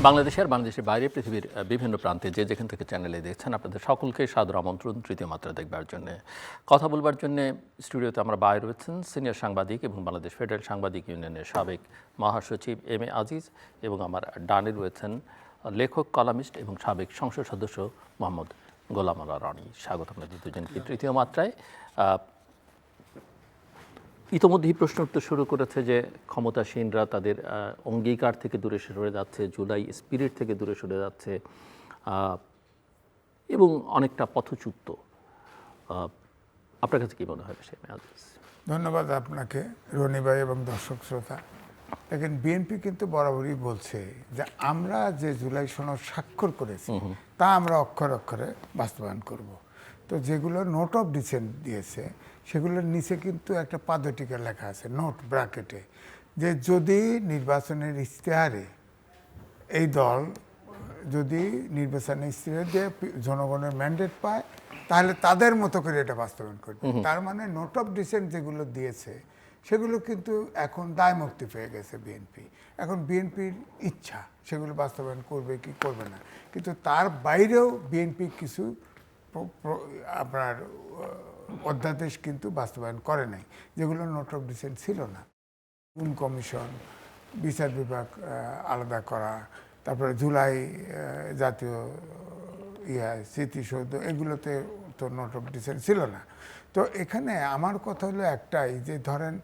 বাংলাদেশে আর বাংলাদেশের বাইরে পৃথিবীর বিভিন্ন প্রান্তে যে যেখান থেকে চ্যানেলে দেখছেন আপনাদের সকলকে সাদর আমন্ত্রণ তৃতীয় মাত্রা দেখবার জন্য। কথা বলবার জন্য স্টুডিওতে আমরা বাইরে রয়েছেন সিনিয়র সাংবাদিক এবং বাংলাদেশ ফেডারেল সাংবাদিক ইউনিয়নের সাবেক মহাসচিব এম এ আজিজ, এবং আমার ডানে রয়েছেন লেখক, কলামিস্ট এবং সাবেক সংসদ সদস্য মোহাম্মদ গোলাম আলা রানী। স্বাগত আপনাদের দুজনকে তৃতীয় মাত্রায়। ইতোমধ্যেই প্রশ্ন উত্তর শুরু করেছে যে ক্ষমতাসীনরা তাদের অঙ্গীকার থেকে দূরে সরে যাচ্ছে, জুলাই স্পিরিট থেকে দূরে সরে যাচ্ছে এবং অনেকটা পথচ্যুত। আপনার কাছে কী মনে হয় বিষয়? ধন্যবাদ আপনাকে রনি ভাই এবং দর্শক শ্রোতা। দেখেন, বিএনপি কিন্তু বরাবরই বলছে যে আমরা যে জুলাই সনদ স্বাক্ষর করেছি তা আমরা অক্ষরে অক্ষরে বাস্তবায়ন করব। তো যেগুলো নোট অফ ডিসেন্ট দিয়েছে সেগুলোর নিচে কিন্তু একটা পাদটিকা লেখা আছে, নোট ব্র্যাকেটে, যে যদি নির্বাচনের ইশতেহারে এই দল যদি নির্বাচনের ইশতেহার দিয়ে জনগণের ম্যান্ডেট পায় তাহলে তাদের মতো করে এটা বাস্তবায়ন করবে। তার মানে নোট অফ ডিসেন্ট যেগুলো দিয়েছে সেগুলো কিন্তু এখন দায় মুক্তি পেয়ে গেছে বিএনপি। এখন বিএনপির ইচ্ছা সেগুলো বাস্তবায়ন করবে কি করবে না, কিন্তু তার বাইরেও বিএনপি কিছু আপনার অধ্যাদেশ কিন্তু বাস্তবায়ন করে নাই, যেগুলো নোট অফ ডিসেন্ট ছিল না। কমিশন, বিচার বিভাগ আলাদা করা, তারপরে জুলাই জাতীয় স্মৃতিসৌধ, এগুলোতে তো নোট অফ ডিসেন্ট ছিল না। তো এখানে আমার কথা হলো একটাই, যে ধরেন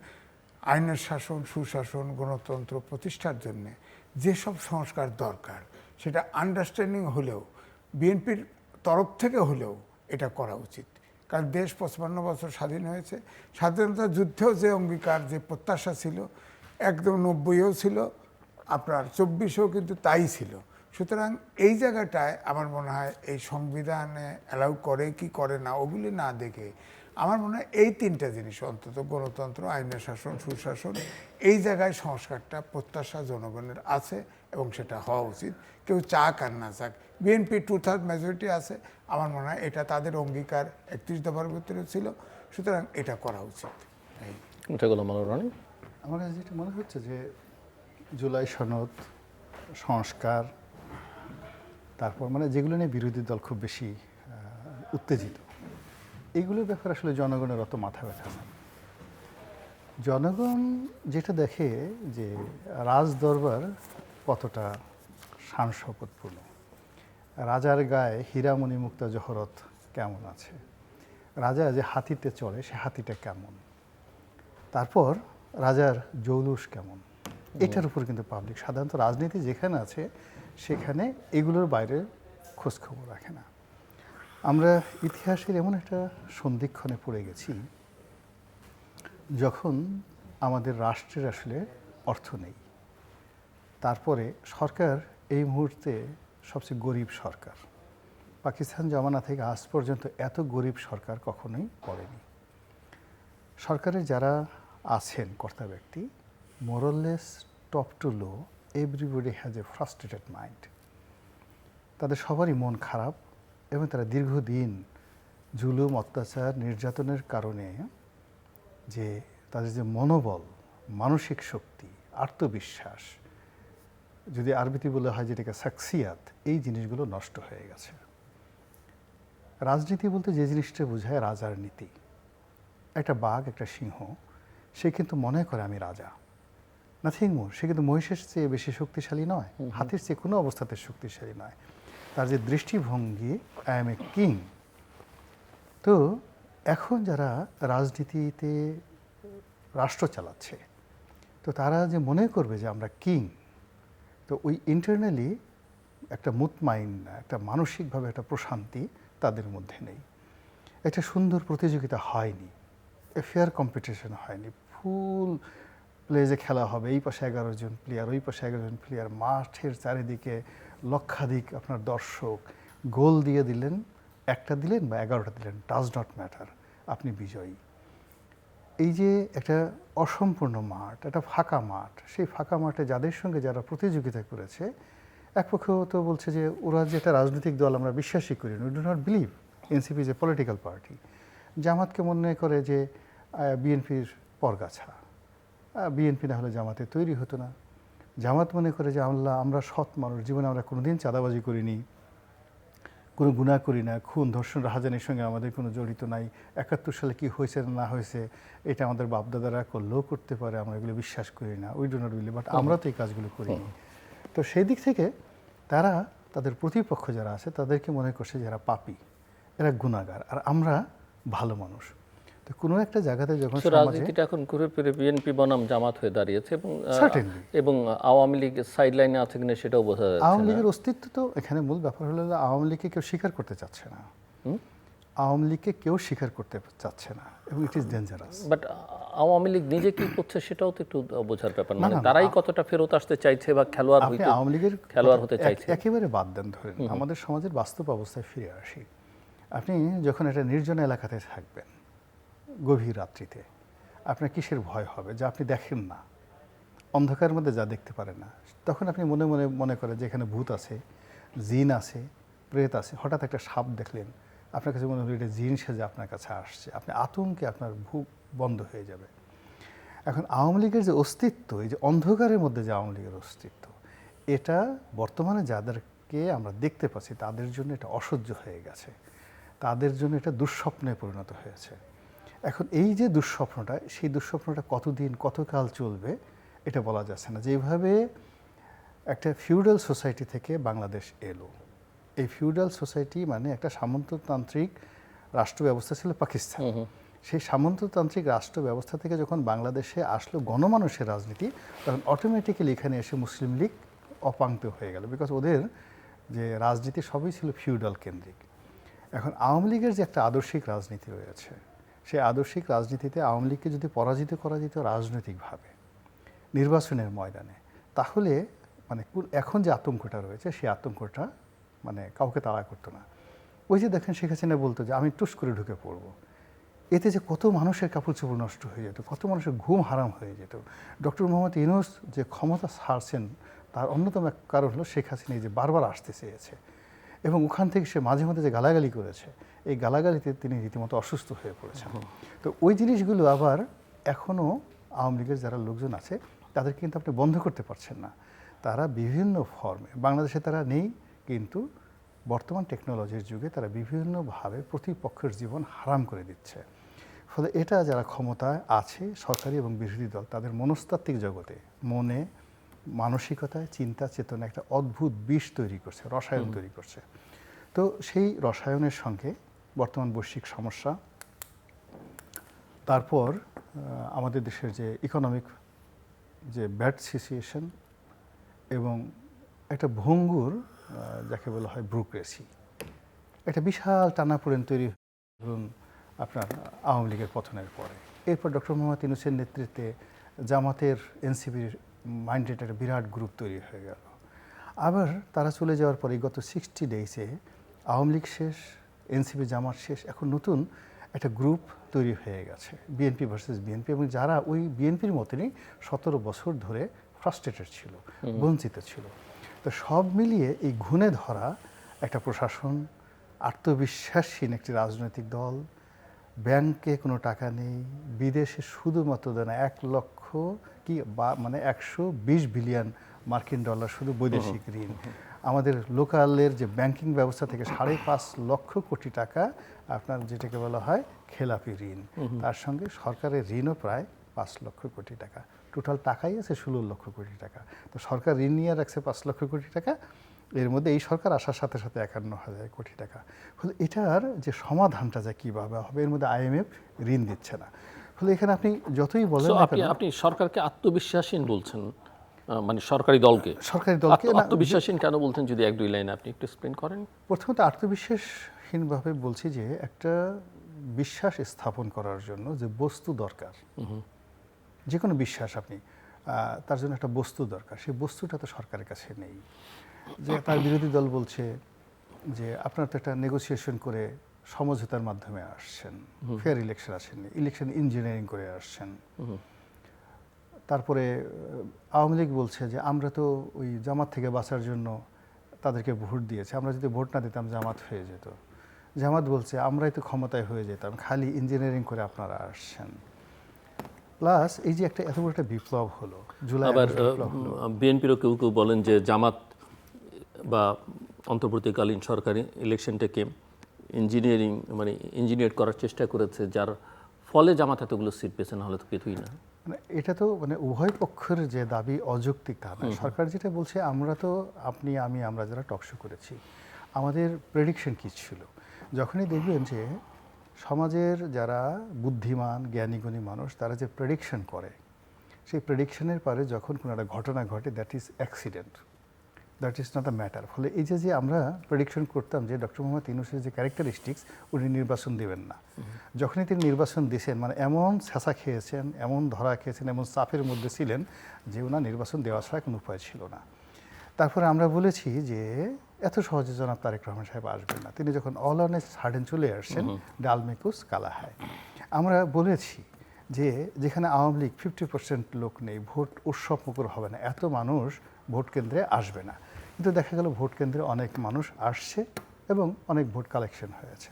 আইনের শাসন, সুশাসন, গণতন্ত্র প্রতিষ্ঠার জন্যে যেসব সংস্কার দরকার সেটা আন্ডারস্ট্যান্ডিং হলেও বিএনপির তরফ থেকে হলেও এটা করা উচিত। কারণ দেশ 55 বছর স্বাধীন হয়েছে, স্বাধীনতা যুদ্ধেও যে অঙ্গীকার, যে প্রত্যাশা ছিল, একদম 90-এও ছিল, আপনার 24-এও কিন্তু তাই ছিল। সুতরাং এই জায়গাটায় আমার মনে হয় এই সংবিধানে অ্যালাউ করে কি করে না ওগুলি না দেখে আমার মনে হয় এই তিনটা জিনিস অন্তত, গণতন্ত্র, আইনের শাসন, সুশাসন, এই জায়গায় সংস্কারটা প্রত্যাশা জনগণের আছে এবং সেটা হওয়া উচিত। কেউ চাক আর না চাক, বিএনপি 2/3 মেজরিটি আছে, আমার মনে হয় এটা তাদের অঙ্গীকার 31 দফার ভিতরে ছিল, সুতরাং এটা করা উচিত। আমার কাছে যেটা মনে হচ্ছে যে জুলাই সনদ, সংস্কার, তারপর মানে যেগুলো নিয়ে বিরোধী দল খুব বেশি উত্তেজিত, এইগুলোর ব্যাপারে আসলে জনগণের অত মাথা ব্যথা নেই। জনগণ যেটা দেখে যে রাজদরবার কতটা শান শকতপূর্ণ, রাজার গায়ে হীরামণি মুক্তা জহরত কেমন আছে, রাজা যে হাতিতে চড়ে সে হাতিটা কেমন, তারপর রাজার জৌলুস কেমন, এটার উপর কিন্তু পাবলিক সাধারণত রাজনীতি যেখানে আছে সেখানে এগুলোর বাইরে খোঁজখবর রাখে না। আমরা ইতিহাসের এমন একটা সন্ধিক্ষণে পড়ে গেছি যখন আমাদের রাষ্ট্রের আসলে অর্থ নেই, তারপরে সরকার এই মুহূর্তে সবচেয়ে গরিব সরকার। পাকিস্তান জমানা থেকে আজ পর্যন্ত এত গরিব সরকার কখনোই পড়েনি। সরকারের যারা আছেন কর্তা ব্যক্তি, moralless top to low, everybody has a frustrated mind. তাদের সবারই মন খারাপ এবং তারা দীর্ঘদিন জুলুম, অত্যাচার, নির্যাতনের কারণে যে তাদের যে মনোবল, মানসিক শক্তি, আত্মবিশ্বাস, যদি আরবিতে বলা হয় যেটাকে সাকসিয়াত, এই জিনিসগুলো নষ্ট হয়ে গেছে। রাজনীতি বলতে যে জিনিসটা বোঝায় রাজার নীতি। একটা বাঘ, একটা সিংহ, সে কিন্তু মনে করে আমি রাজা, নাথিং মোর। সে কিন্তু মহিষের চেয়ে বেশি শক্তিশালী নয়, হাতির চেয়ে কোনো অবস্থাতে শক্তিশালী নয়। তার যে দৃষ্টিভঙ্গি, আই এম এ কিং। তো এখন যারা রাজনীতিতে রাষ্ট্র চালাচ্ছে, তো তারা যে মনে করবে যে আমরা কিং, তো ওই ইন্টারনালি একটা মুতমাইন, একটা মানসিকভাবে একটা প্রশান্তি তাদের মধ্যে নেই। একটা সুন্দর প্রতিযোগিতা হয়নি, ফেয়ার কম্পিটিশন হয়নি, ফুল প্লেজে খেলা হবে, এই পাশে 11 জন প্লেয়ার, ওই পাশে 11 জন প্লেয়ার, মাঠের চারিদিকে লক্ষাধিক আপনার দর্শক, গোল দিয়ে দিলেন, একটা দিলেন বা 11টা দিলেন, ডাজ নট ম্যাটার, আপনি বিজয়ী। এই যে একটা অসম্পূর্ণ মাঠ, একটা ফাঁকা মাঠ, সেই ফাঁকা মাঠে যাদের সঙ্গে যারা প্রতিযোগিতা করেছে, এক পক্ষ তো বলছে যে ওরা যে একটা রাজনৈতিক দল আমরা বিশ্বাসই করি না, we do not believe NCP is a political party. জামাতকে মনে করে যে বিএনপির পরগাছা, বিএনপি না হলে জামাতে তৈরি হতো না। জামাত মনে করে যে আমরা সৎ মানুষ, জীবনে আমরা কোনোদিন চাঁদাবাজি করিনি, কোনো গুনাহ করি না, খুন ধর্ষণ রাহাজানির সঙ্গে আমাদের কোনো জড়িত নাই, 71 সালে কি হয়েছে না হয়েছে এটা আমাদের বাপদাদারা করলেও করতে পারে, আমরা এগুলো বিশ্বাস করি না, we do not believe, but আমরা তো এই কাজগুলো করিনি। তো সেই দিক থেকে তারা তাদের প্রতিপক্ষ যারা আছে তাদেরকে মনে করছে যারা পাপী, এরা গুনাহগার, আর আমরা ভালো মানুষ। তো কোনো একটা জায়গাতে যখন সমাজে রাজনীতিটা এখন ঘুরে ফিরে বিএনপি বনাম জামাত হয়ে দাঁড়িয়েছে Certainly. এবং আওয়ামী লীগ সাইড লাইনে আছে কিনা সেটাও বোঝা যাচ্ছে আওয়ামী না। লীগের অস্তিত্ব, তো এখানে মূল ব্যাপার হলো যে আওয়ামী লীগকে কেউ স্বীকার করতে চাচ্ছে না, আওয়ামী লীগকে কেউ স্বীকার করতে চাচ্ছে না, এবং it is dangerous. But Awami League নিজে কি করছে সেটাও তো একটু বোঝার ব্যাপার, মানে তারাই কতটা ফেরত আসতে চাইছে বা আপনি আওয়ামী লীগের খেলোয়াড় হতে চাইছে। একেবারে বাদ দেন, ধরেন আমাদের সমাজের বাস্তব অবস্থায় ফিরে আসি। আপনি যখন একটা নির্জন এলাকাতে থাকবেন গভীর রাত্রিতে, আপনার কিসের ভয় হবে? যা আপনি দেখেন না, অন্ধকারের মধ্যে যা দেখতে পারেন না, তখন আপনি মনে মনে মনে করেন যে এখানে ভূত আছে, জিন আছে, প্রেত আছে। হঠাৎ একটা সাপ দেখলেন, আপনার কাছে মনে হলো এটা জিন সেজে আপনার কাছে আসছে, আপনি আতঙ্কে আপনার বুক বন্ধ হয়ে যাবে। এখন আওয়ামী লীগের যে অস্তিত্ব, এই যে অন্ধকারের মধ্যে যে আওয়ামী লীগের অস্তিত্ব, এটা বর্তমানে যাদেরকে আমরা দেখতে পাচ্ছি তাদের জন্য এটা অসহ্য হয়ে গেছে, তাদের জন্য এটা দুঃস্বপ্নে পরিণত হয়েছে। এখন এই যে দুঃস্বপ্নটা, সেই দুঃস্বপ্নটা কতদিন কতকাল চলবে এটা বলা যাচ্ছে না। যেভাবে একটা ফিউডাল সোসাইটি থেকে বাংলাদেশ এলো, এই ফিউডাল সোসাইটি মানে একটা সামন্ততান্ত্রিক রাষ্ট্র ব্যবস্থা ছিল পাকিস্তান, সেই সামন্ততান্ত্রিক রাষ্ট্র ব্যবস্থা থেকে যখন বাংলাদেশে আসলো গণমানুষের রাজনীতি, তখন অটোমেটিক্যালি এখানে এসে মুসলিম লীগ অপাঙ্ক্ত হয়ে গেল, বিকজ ওদের যে রাজনীতি সবই ছিল ফিউডাল কেন্দ্রিক। এখন আওয়ামী লীগের যে একটা আদর্শিক রাজনীতি রয়েছে, সেই আদর্শিক রাজনীতিতে আওয়ামী লীগকে যদি পরাজিত করা যেত রাজনৈতিকভাবে নির্বাচনের ময়দানে, তাহলে মানে এখন যে আতঙ্কটা রয়েছে সেই আতঙ্কটা মানে কাউকে তাড়া করতো না। ওই যে দেখেন শেখ হাসিনা বলতো যে আমি টুস করে ঢুকে পড়বো, এতে যে কত মানুষের কাপড় চোপড় নষ্ট হয়ে যেত, কত মানুষের ঘুম হারাম হয়ে যেত। ডক্টর মোহাম্মদ ইউনূস যে ক্ষমতা ছাড়ছেন তার অন্যতম এক কারণ হলো শেখ হাসিনা যে বারবার আসতে চেয়েছে, এবং ওখান থেকে সে মাঝে মাঝে যে গালাগালি করেছে, এই গালাগালিতে তিনি রীতিমতো অসুস্থ হয়ে পড়েছেন। তো ওই জিনিসগুলো আবার এখনও আওয়ামী লীগের যারা লোকজন আছে তাদেরকে কিন্তু আপনি বন্ধ করতে পারছেন না। তারা বিভিন্ন ফর্মে, বাংলাদেশে তারা নেই, কিন্তু বর্তমান টেকনোলজির যুগে তারা বিভিন্নভাবে প্রতিপক্ষের জীবন হারাম করে দিচ্ছে। ফলে এটা যারা ক্ষমতায় আছে, সরকারি এবং বিরোধী দল, তাদের মনস্তাত্ত্বিক জগতে, মনে, মানসিকতায়, চিন্তা চেতনা একটা অদ্ভুত বিষ তৈরি করছে, রসায়ন তৈরি করছে। তো সেই রসায়নের সঙ্গে বর্তমান বৈশ্বিক সমস্যা, তারপর আমাদের দেশের যে ইকোনমিক যে ব্যাড সিচুয়েশন, এবং একটা ভঙ্গুর যাকে বলা হয় ব্যুরোক্রেসি, একটা বিশাল টানাপোড়েন তৈরি ধরুন আপনার আওয়ামী লীগের পতনের পরে। এরপর ডক্টর মোহাম্মদ ইউনূসের নেতৃত্বে জামাতের এনসিপির মাইন্ডেড একটা বিরাট গ্রুপ তৈরি হয়ে গেল। আবার তারা চলে যাওয়ার পরে গত 60 ডেজে আওয়ামী লীগ শেষ, এনসিপি জামাত শেষ, এখন নতুন একটা গ্রুপ তৈরি হয়ে গেছে, বিএনপি ভার্সেস বিএনপি, এবং যারা ওই বিএনপির মতনই 17 বছর ধরে ফ্রাস্ট্রেটেড ছিল, বঞ্চিত ছিল। তো সব মিলিয়ে এই ঘুণে ধরা একটা প্রশাসন, আত্মবিশ্বাসহীন একটি রাজনৈতিক দল, ব্যাংকে কোনো টাকা নেই, বিদেশে শুধুমাত্র দেয় না 1 লক্ষ কি বা মানে 120 বিলিয়ন মার্কিন ডলার শুধু বৈদেশিক ঋণ। আমাদের লোকালের যে ব্যাংকিং ব্যবস্থা থেকে 5.5 লক্ষ কোটি টাকা আপনার যেটাকে বলা হয় খেলাপি ঋণ, তার সঙ্গে সরকারের ঋণও প্রায় 5 লক্ষ কোটি টাকা, টোটাল টাকাই আছে 16 লক্ষ কোটি টাকা। তো সরকার ঋণ নিয়ে রাখছে 5 লক্ষ কোটি টাকা, এর মধ্যে এই সরকার আসার সাথে সাথে 51,000 কোটি টাকা। ফলে এটার যে সমাধানটা যা কীভাবে হবে, এর মধ্যে IMF ঋণ দিচ্ছে না। ফলে এখানে আপনি যতই বলেন না কেন, আপনি সরকারকে আত্মবিশ্বাসহীন বলছেন, মানে সরকারি দলকে আত্মবিশ্বাসহীন কেন বলছেন, যদি 1-2 লাইন আপনি একটু এক্সপ্লেন করেন। প্রথমত আত্মবিশ্বাসহীনভাবে বলছি যে একটা বিশ্বাস স্থাপন করার জন্য যে বস্তু দরকার, যে কোনো বিশ্বাস আপনি তার জন্য একটা বস্তু দরকার, সেই বস্তুটা তো সরকারের কাছে নেই। যে তার বিরোধী দল বলছে যে আপনারা তো একটা নেগোসিয়েশন করে সমঝোতার মাধ্যমে আসছেন, ফেয়ার ইলেকশন আসেননি, ইলেকশন ইঞ্জিনিয়ারিং করে আসছেন। তারপরে আওয়ামী লীগ বলছে যে আমরা তো ওই জামাত থেকে বাঁচার জন্য তাদেরকে ভোট দিয়েছে, আমরা যদি ভোট না দিতাম জামাত হয়ে যেত। জামাত বলছে আমরাই তো ক্ষমতায় হয়ে যেতাম, খালি ইঞ্জিনিয়ারিং করে আপনারা আসছেন। প্লাস এই যে একটা এত বড় একটা বিপ্লব হলো, জুলাই আবার আগস্ট বিপ্লব হলো। বিএনপিরও কেউ কেউ বলেন যে জামাত বা অন্তর্বর্তীকালীন সরকারি ইলেকশনটাকে ইঞ্জিনিয়ারিং মানে ইঞ্জিনিয়ার করার চেষ্টা করেছে, যার ফলে জামাত এতগুলো সিট পেয়েছে, না হলে তো কিছুই না। মানে এটা তো মানে উভয় পক্ষের যে দাবি অযৌক্তিক তা না। সরকার যেটা বলছে, আমরা তো আপনি আমি আমরা যারা টকশো করেছি, আমাদের প্রেডিকশন কী ছিল, যখনই দেখবেন যে সমাজের যারা বুদ্ধিমান জ্ঞানীগুণী মানুষ তারা যে প্রেডিকশন করে, সেই প্রেডিকশনের পরে যখন কোনো একটা ঘটনা ঘটে, that is accident, that is not a matter. ফলে এই যে আমরা প্রেডিকশন করতাম যে ডক্টর মোহাম্মদ ইউনূসের যে ক্যারেক্টারিস্টিক্স, উনি নির্বাচন দেবেন না, যখনই তিনি নির্বাচন দিয়েছেন মানে এমন ছ্যাঁচা খেয়েছেন, এমন ধরা খেয়েছেন, এমন চাপের মধ্যে ছিলেন যে ওনার নির্বাচন দেওয়া ছাড়া কোনো উপায় ছিল না। তারপরে আমরা বলেছি যে এত সহজে জনাব তারেক রহমান সাহেব আসবেন না, তিনি যখন অল অন এ সাডেন চলে আসছেন, ডালমেকুস কালা হয়। আমরা বলেছি যে যেখানে আওয়ামী লীগ 50% লোক নেই, ভোট উৎসব মুখর হবে না, এত মানুষ ভোট কেন্দ্রে আসবে না। কিন্তু দেখা গেল ভোট কেন্দ্রে অনেক মানুষ আসছে এবং অনেক ভোট কালেকশন হয়েছে।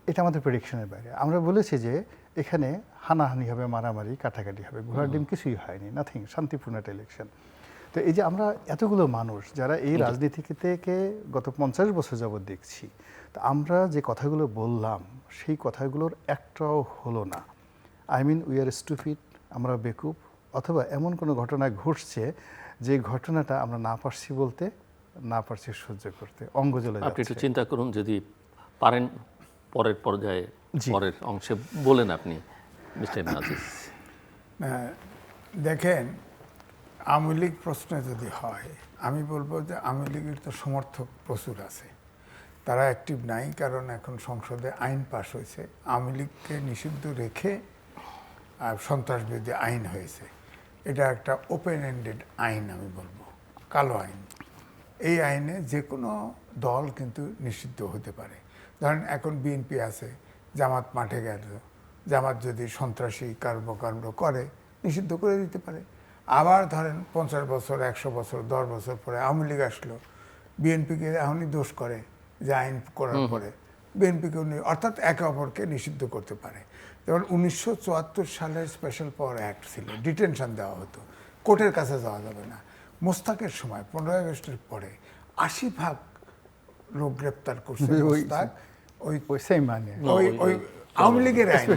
এটা আমাদের প্রেডিকশনের বাইরে। আমরা বলেছি যে এখানে হানাহানি হবে, মারামারি কাটাকাটি হবে, ঘোড়ার ডিম কিছুই হয়নি, নাথিং, শান্তিপূর্ণ একটা ইলেকশন। তো এই যে আমরা এতগুলো মানুষ যারা এই রাজনীতি থেকে গত 50 বছর যাবৎ দেখছি, তো আমরা যে কথাগুলো বললাম সেই কথাগুলোর একটাও হলো না। I mean we are stupid, আমরা বেকুব, অথবা এমন কোনো ঘটনা ঘটছে যে ঘটনাটা আমরা না পারছি বলতে, না পারছি সহ্য করতে, অঙ্গ জ্বলে আপনি একটু যাচ্ছে। চিন্তা করুন, যদি পারেন পরের পর্যায়ে পরের অংশে বলেন আপনি মিস্টার নাজিস। দেখেন, আওয়ামী লীগ প্রশ্নে যদি হয়, আমি বলবো যে আওয়ামী লীগের তো সমর্থক প্রচুর আছে, তারা অ্যাক্টিভ নাই, কারণ এখন সংসদে আইন পাশ হয়েছে, আওয়ামী লীগকে নিষিদ্ধ রেখে সন্ত্রাসবিরোধী আইন হয়েছে। এটা একটা ওপেন এন্ডেড আইন, আমি বলবো কালো আইন। এই আইনে যে কোনো দল কিন্তু নিষিদ্ধ হতে পারে। ধরেন এখন বিএনপি আছে, জামাত মাঠে গেল, জামাত যদি সন্ত্রাসী কর্মকাণ্ড করে নিষিদ্ধ করে দিতে পারে। আবার ধরেন 50 বছর 100 বছর 10 বছর পরে আওয়ামী লীগ আসলো, বিএনপিকে এখনই দোষ করে যে আইন করার পরে বিএনপিকে, অর্থাৎ একে অপরকে নিষিদ্ধ করতে পারে। যেমন 1974 সালের স্পেশাল পাওয়ার অ্যাক্ট ছিল, ডিটেনশন দেওয়া হতো, কোর্টের কাছে যাওয়া যাবে না। মোস্তাকের সময় 15 আগস্টের পরে 80% লোক গ্রেপ্তার করছে মোস্তাক, ওই আওয়ামী লীগের আইন,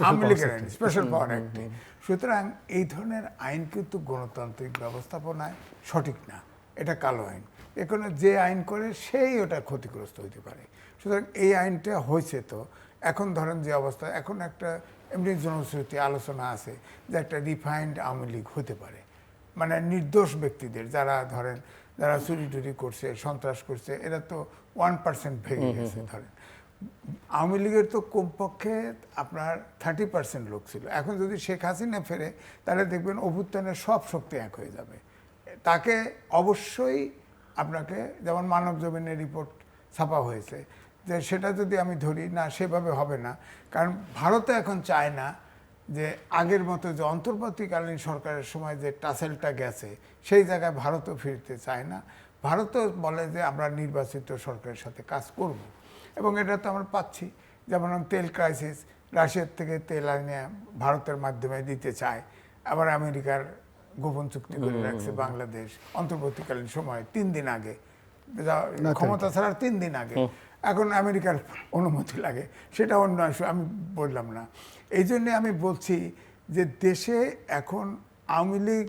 আওয়ামী লীগের আইন, স্পেশাল পাওয়ার অ্যাক্টে। সুতরাং এই ধরনের আইন কিন্তু গণতান্ত্রিক ব্যবস্থাপনায় সঠিক না, এটা কালো আইন। এখানে যে আইন করে সেই ওটা ক্ষতিগ্রস্ত হতে পারে। সুতরাং এই আইনটা হয়েছে, তো এখন ধরেন যে অবস্থা, এখন একটা এমনি জনশ্রুতি আলোচনা আছে যে একটা রিফাইন্ড আওয়ামী লীগ হতে পারে, মানে নির্দোষ ব্যক্তিদের, যারা ধরেন যারা চুরি টুরি করছে, সন্ত্রাস করছে, এরা তো 1% ভেঙে গেছে। ধরেন আওয়ামী লীগের তো কমপক্ষে আপনার 30% লোক ছিল, এখন যদি শেখ হাসিনা ফেরে তাহলে দেখবেন অভ্যুত্থানের সব শক্তি এক হয়ে যাবে। তাকে অবশ্যই আপনাকে, যেমন মানব জমিনের রিপোর্ট ছাপা হয়েছে, যে সেটা যদি আমি ধরি না, সেভাবে হবে না। কারণ ভারতে এখন চায় না যে আগের মতো যে অন্তর্বর্তীকালীন সরকারের সময় যে টাসেলটা গেছে, সেই জায়গায় ভারতও ফিরতে চায় না। ভারতও বলে যে আমরা নির্বাচিত সরকারের সাথে কাজ করব, এবং এটা তো আমরা পাচ্ছি। যেমন তেল ক্রাইসিস, রাশিয়ার থেকে তেল এনে ভারতের মাধ্যমে দিতে চায়, আবার আমেরিকার গোপন চুক্তি করে রাখছে বাংলাদেশ অন্তর্বর্তীকালীন সময় 3 দিন আগে, ক্ষমতা ছাড়ার 3 দিন আগে। এখন আমেরিকার অনুমতি লাগে, সেটা অন্য আমি বললাম না। এই জন্যে আমি বলছি যে দেশে এখন আওয়ামী লীগ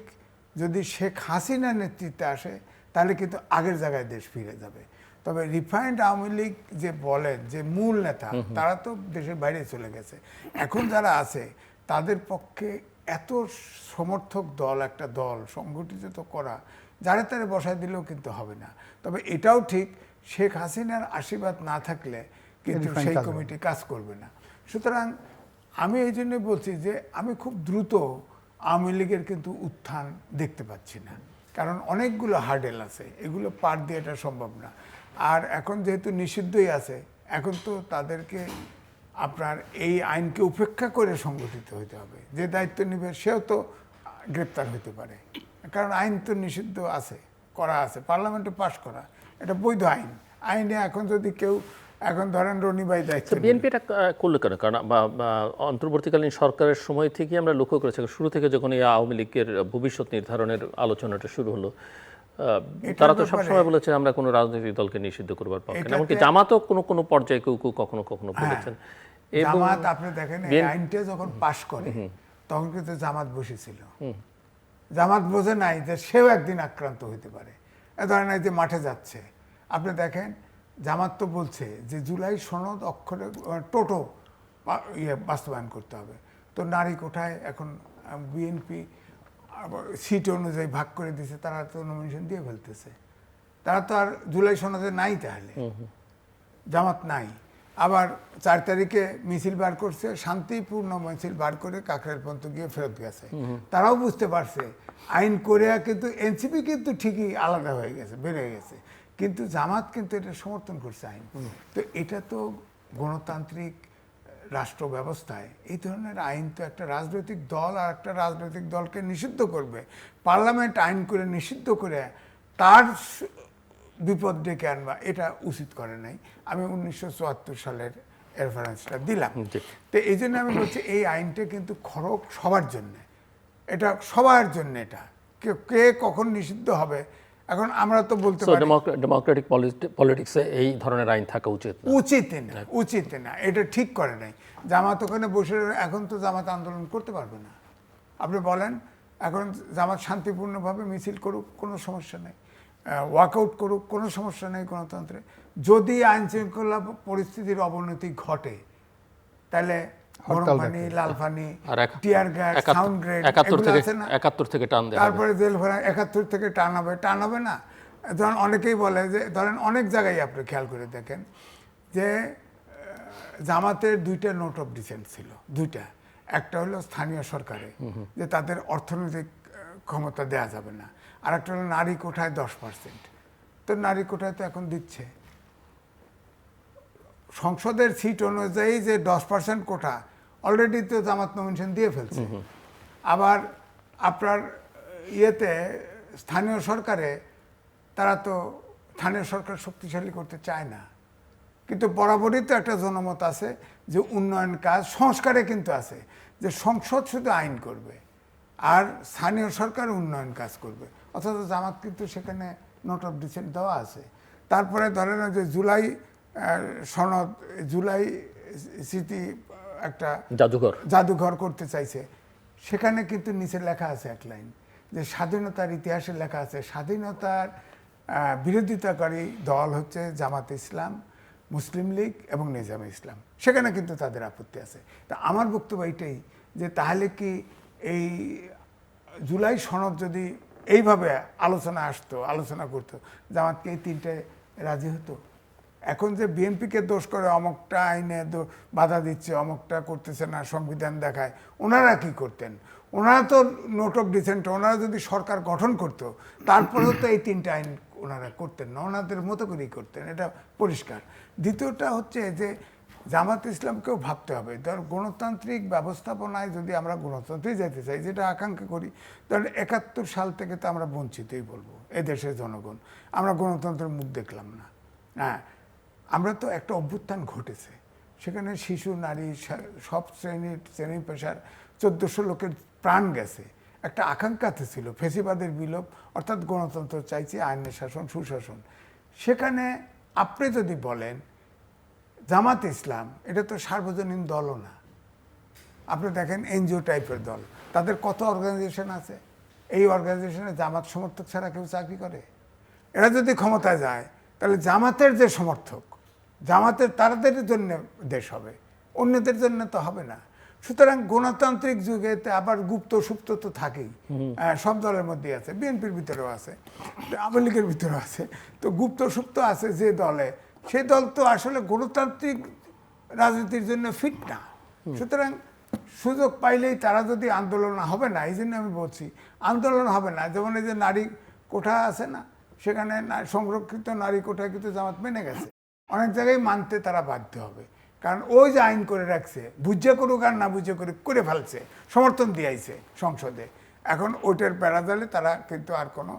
যদি শেখ হাসিনার নেতৃত্বে আসে তাহলে কিন্তু আগের জায়গায় দেশ ফিরে যাবে। তবে রিফাইন্ড আওয়ামী লীগ যে বলেন যে মূল নেতা, তারা তো দেশের বাইরে চলে গেছে। এখন যারা আছে তাদের পক্ষে এত সমর্থক দল, একটা দল সংগঠিত তো করা, যারে তারে বসায় দিলেও কিন্তু হবে না। তবে এটাও ঠিক, শেখ হাসিনার আশীর্বাদ না থাকলে কিন্তু সেই কমিটি কাজ করবে না। সুতরাং আমি এই জন্য বলছি যে আমি খুব দ্রুত আওয়ামী লীগের কিন্তু উত্থান দেখতে পাচ্ছি না, কারণ অনেকগুলো হার্ডেল আছে, এগুলো পার দিয়ে এটা সম্ভব না। আর এখন যেহেতু নিষিদ্ধই আছে, এখন তো তাদেরকে আপনার এই আইনকে উপেক্ষা করে সংগঠিত হতে হবে। যে দায়িত্ব নেবে সেও তো গ্রেপ্তার হতে পারে, কারণ আইন তো নিষিদ্ধ আছে, করা আছে, পার্লামেন্টে পাশ করা, এটা বৈধ আইন। আইনে এখন যদি কেউ এখন ধরেন রনি ভাই দায়িত্ব নিলেন। বিএনপি এটা করলো কেন? কারণ বা অন্তর্বর্তীকালীন সরকারের সময় থেকে আমরা লক্ষ্য করেছি, শুরু থেকে যখন এই আওয়ামী লীগের ভবিষ্যৎ নির্ধারণের আলোচনাটা শুরু হলো, তারা তো সবসময় বলেছে আমরা কোনো রাজনৈতিক দলকে নিষিদ্ধ করবার পক্ষে না। এমনকি জামাতও কোনো কোনো পর্যায়ে কেউ কেউ কখনো কখনো বলেছেন। এবং জামাত আপনি দেখেন এই আইনটা যখন পাশ করে তখন কিন্তু জামাত বসেছিল। জামাত বোঝে নাই যে সেও একদিন আক্রান্ত হইতে পারে। এ ধরেন এই যে মাঠে যাচ্ছে, আপনি দেখেন জামাত তো বলছে যে জুলাই সনদ অক্ষরে টোটো বাস্তবায়ন করতে হবে। তো নারী কোঠায় এখন বিএনপি সিট অনুযায়ী ভাগ করে দিয়েছে, তারা তো নমিনেশন দিয়ে ফেলতেছে। তারা তো আর জুলাই সনদে নাই, তাহলে জামাত নাই। আবার 4 তারিখে মিছিল বার করছে, শান্তিপূর্ণ মিছিল বার করে কাকরাইল পর্যন্ত গিয়ে ফেরত গেছে। তারাও বুঝতে পারছে আইন করে, কিন্তু এনসিপি কিন্তু ঠিকই আলাদা হয়ে গেছে, বেড়ে গেছে, কিন্তু জামাত কিন্তু এটা সমর্থন করছে আইন। তো এটা তো গণতান্ত্রিক রাষ্ট্র ব্যবস্থায় এই ধরনের আইন তো একটা রাজনৈতিক দল আর একটা রাজনৈতিক দলকে নিষিদ্ধ করবে, পার্লামেন্ট আইন করে নিষিদ্ধ করে তার বিপদ ডেকে আনবা, এটা উচিত করে নাই। আমি 1974 সালের রেফারেন্সটা দিলাম। তো এই জন্য আমি বলছি এই আইনটা কিন্তু খরচ সবার জন্য, এটা সবার জন্য। এটা কে কখন নিষিদ্ধ হবে এখন আমরা তো বলতে পারি। ডেমোক্রেটিক পলিটিক্সে এই ধরনের আইন থাকা উচিত না, এটা ঠিক করে নাই। জামাত ওখানে বসে, এখন তো জামাত আন্দোলন করতে পারবে না। আপনি বলেন, এখন জামাত শান্তিপূর্ণভাবে মিছিল করুক, কোনো সমস্যা নেই, ওয়াকআউট করুক, কোনো সমস্যা নেই গণতন্ত্রে। যদি আইন শৃঙ্খলা পরিস্থিতির অবনতি ঘটে তাহলে গরমপানি, লালপানি, টিয়ার গ্যাস, সাউন্ড গ্রেড, 71 থেকে টান দেওয়া, তারপরে জেল ভরা 71 থেকে টান হবে না। ধরেন অনেকেই বলে যে, ধরেন অনেক জায়গায় আপনি খেয়াল করে দেখেন যে জামাতের 2টা নোট অফ ডিসেন্ট ছিল, 2টা। একটা হলো স্থানীয় সরকারে, যে তাদের অর্থনৈতিক ক্ষমতা দেয়া যাবে না, আর একটা হলো নারী কোঠায় 10%। তো নারী কোঠায় তো এখন দিচ্ছে সংসদের সিট অনুযায়ী যে 10% কোটা অলরেডি তো জামাত নমিনেশন দিয়ে ফেলছে। আবার আপনার ইয়েতে স্থানীয় সরকারে তারা তো স্থানীয় সরকার শক্তিশালী করতে চায় না, কিন্তু বরাবরই তো একটা জনমত আছে যে উন্নয়ন কাজ সংস্কারে কিন্তু আছে যে সংসদ শুধু আইন করবে আর স্থানীয় সরকার উন্নয়ন কাজ করবে, অথচ জামাত কিন্তু সেখানে নোট অফ ডিসেন্ট দেওয়া আছে। তারপরে ধরেন যে জুলাই সনদ, জুলাই স্মৃতি একটা জাদুঘর করতে চাইছে, সেখানে কিন্তু নিচে লেখা আছে এক লাইন যে স্বাধীনতার ইতিহাসে লেখা আছে স্বাধীনতার বিরোধিতাকারী দল হচ্ছে জামাত ইসলাম, মুসলিম লীগ এবং নিজামে ইসলাম। সেখানে কিন্তু তাদের আপত্তি আছে। তা আমার বক্তব্য এইটাই যে তাহলে কি এই জুলাই সনদ যদি এইভাবে আলোচনা করতো, জামাতকে এই 3টে রাজি হতো? এখন যে বিএনপিকে দোষ করে অমুকটা আইনে বাধা দিচ্ছে, অমুকটা করতেছে না, সংবিধান দেখায়, ওনারা কি করতেন? ওনারা তো নোট অফ ডিসেন্ট, ওনারা যদি সরকার গঠন করতো তারপরেও তো এই 3টে আইন ওনারা করতেন না, ওনাদের মতো করেই করতেন, এটা পরিষ্কার। দ্বিতীয়টা হচ্ছে যে জামাত ইসলামকেও ভাবতে হবে, ধর গণতান্ত্রিক ব্যবস্থাপনায় যদি আমরা গণতন্ত্রে যেতে চাই, যেটা আকাঙ্ক্ষা করি, ধরেন 71 সাল থেকে তো আমরা বঞ্চিতই বলবো, এদেশের জনগণ, আমরা গণতন্ত্রের মুখ দেখলাম না। হ্যাঁ, আমরা তো একটা অভ্যুত্থান ঘটেছে, সেখানে শিশু, নারী, সব শ্রেণী পেশার 1400 লোকের প্রাণ গেছে। একটা আকাঙ্ক্ষাতে ছিল ফেসিবাদের বিলোপ, অর্থাৎ গণতন্ত্র চাইছে, আইনের শাসন, সুশাসন। সেখানে আপনি যদি বলেন জামাত ইসলাম, এটা তো সার্বজনীন দলও না। আপনি দেখেন এনজিও টাইপের দল, তাদের কত অর্গানাইজেশন আছে, এই অর্গানাইজেশনে জামাত সমর্থক ছাড়া কেউ চাকরি করে? এরা যদি ক্ষমতায় যায় তাহলে জামাতের যে সমর্থক, জামাতের তাদের জন্য দেশ হবে, অন্যদের জন্য তো হবে না। সুতরাং গণতান্ত্রিক যুগেতে আবার গুপ্ত সুপ্ত তো থাকেই, সব দলের মধ্যেই আছে, বিএনপির ভিতরেও আছে, আওয়ামী লীগের ভিতরেও আছে। তো গুপ্ত সুপ্ত আছে যে দলে, সেই দল তো আসলে গণতান্ত্রিক রাজনীতির জন্য ফিট না। সুতরাং সুযোগ পাইলেই তারা যদি আন্দোলন হবে না, এই জন্য আমি বলছি আন্দোলন হবে না। যেমন এই যে নারী কোঠা আছে না, সেখানে সংরক্ষিত নারী কোঠা কিন্তু জামাত মেনে গেছে, অনেক জায়গায় মানতে তারা বাধ্য হবে, কারণ ওই যে আইন করে রাখছে, বুঝে করুক আর না বুঝে করুক, করে ফেলছে, সমর্থন দিয়েছে সংসদে। এখন ওইটার প্যারাজালে তারা কিন্তু আর কোনো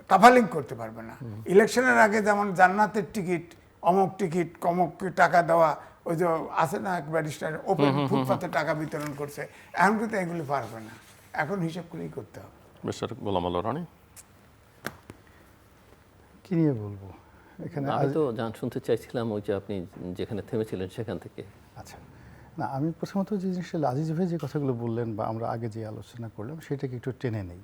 তাফালিং করতে পারবে না। ইলেকশনের আগে যেমন জান্নাতের টিকিট অমুক টিকিট কমক টাকা দেওয়া, ওই যে আছে না এক ব্যারিস্টার ওপেন ফুটপাতে টাকা বিতরণ করছে, এখন কিন্তু এগুলি পারবে না, এখন হিসাব করেই করতে হবে। মিস্টার গোলাম আল্লাহ রানী, কি নিয়ে বলবো এখানে? আমি তো শুনতে চাইছিলাম ওই যে আপনি যেখানে থেমেছিলেন সেখান থেকে। আচ্ছা, না আমি প্রথমত যে জিনিসটা আজিজ ভাই যে কথাগুলো বললেন বা আমরা আগে যে আলোচনা করলাম সেটাকে একটু টেনে নেই।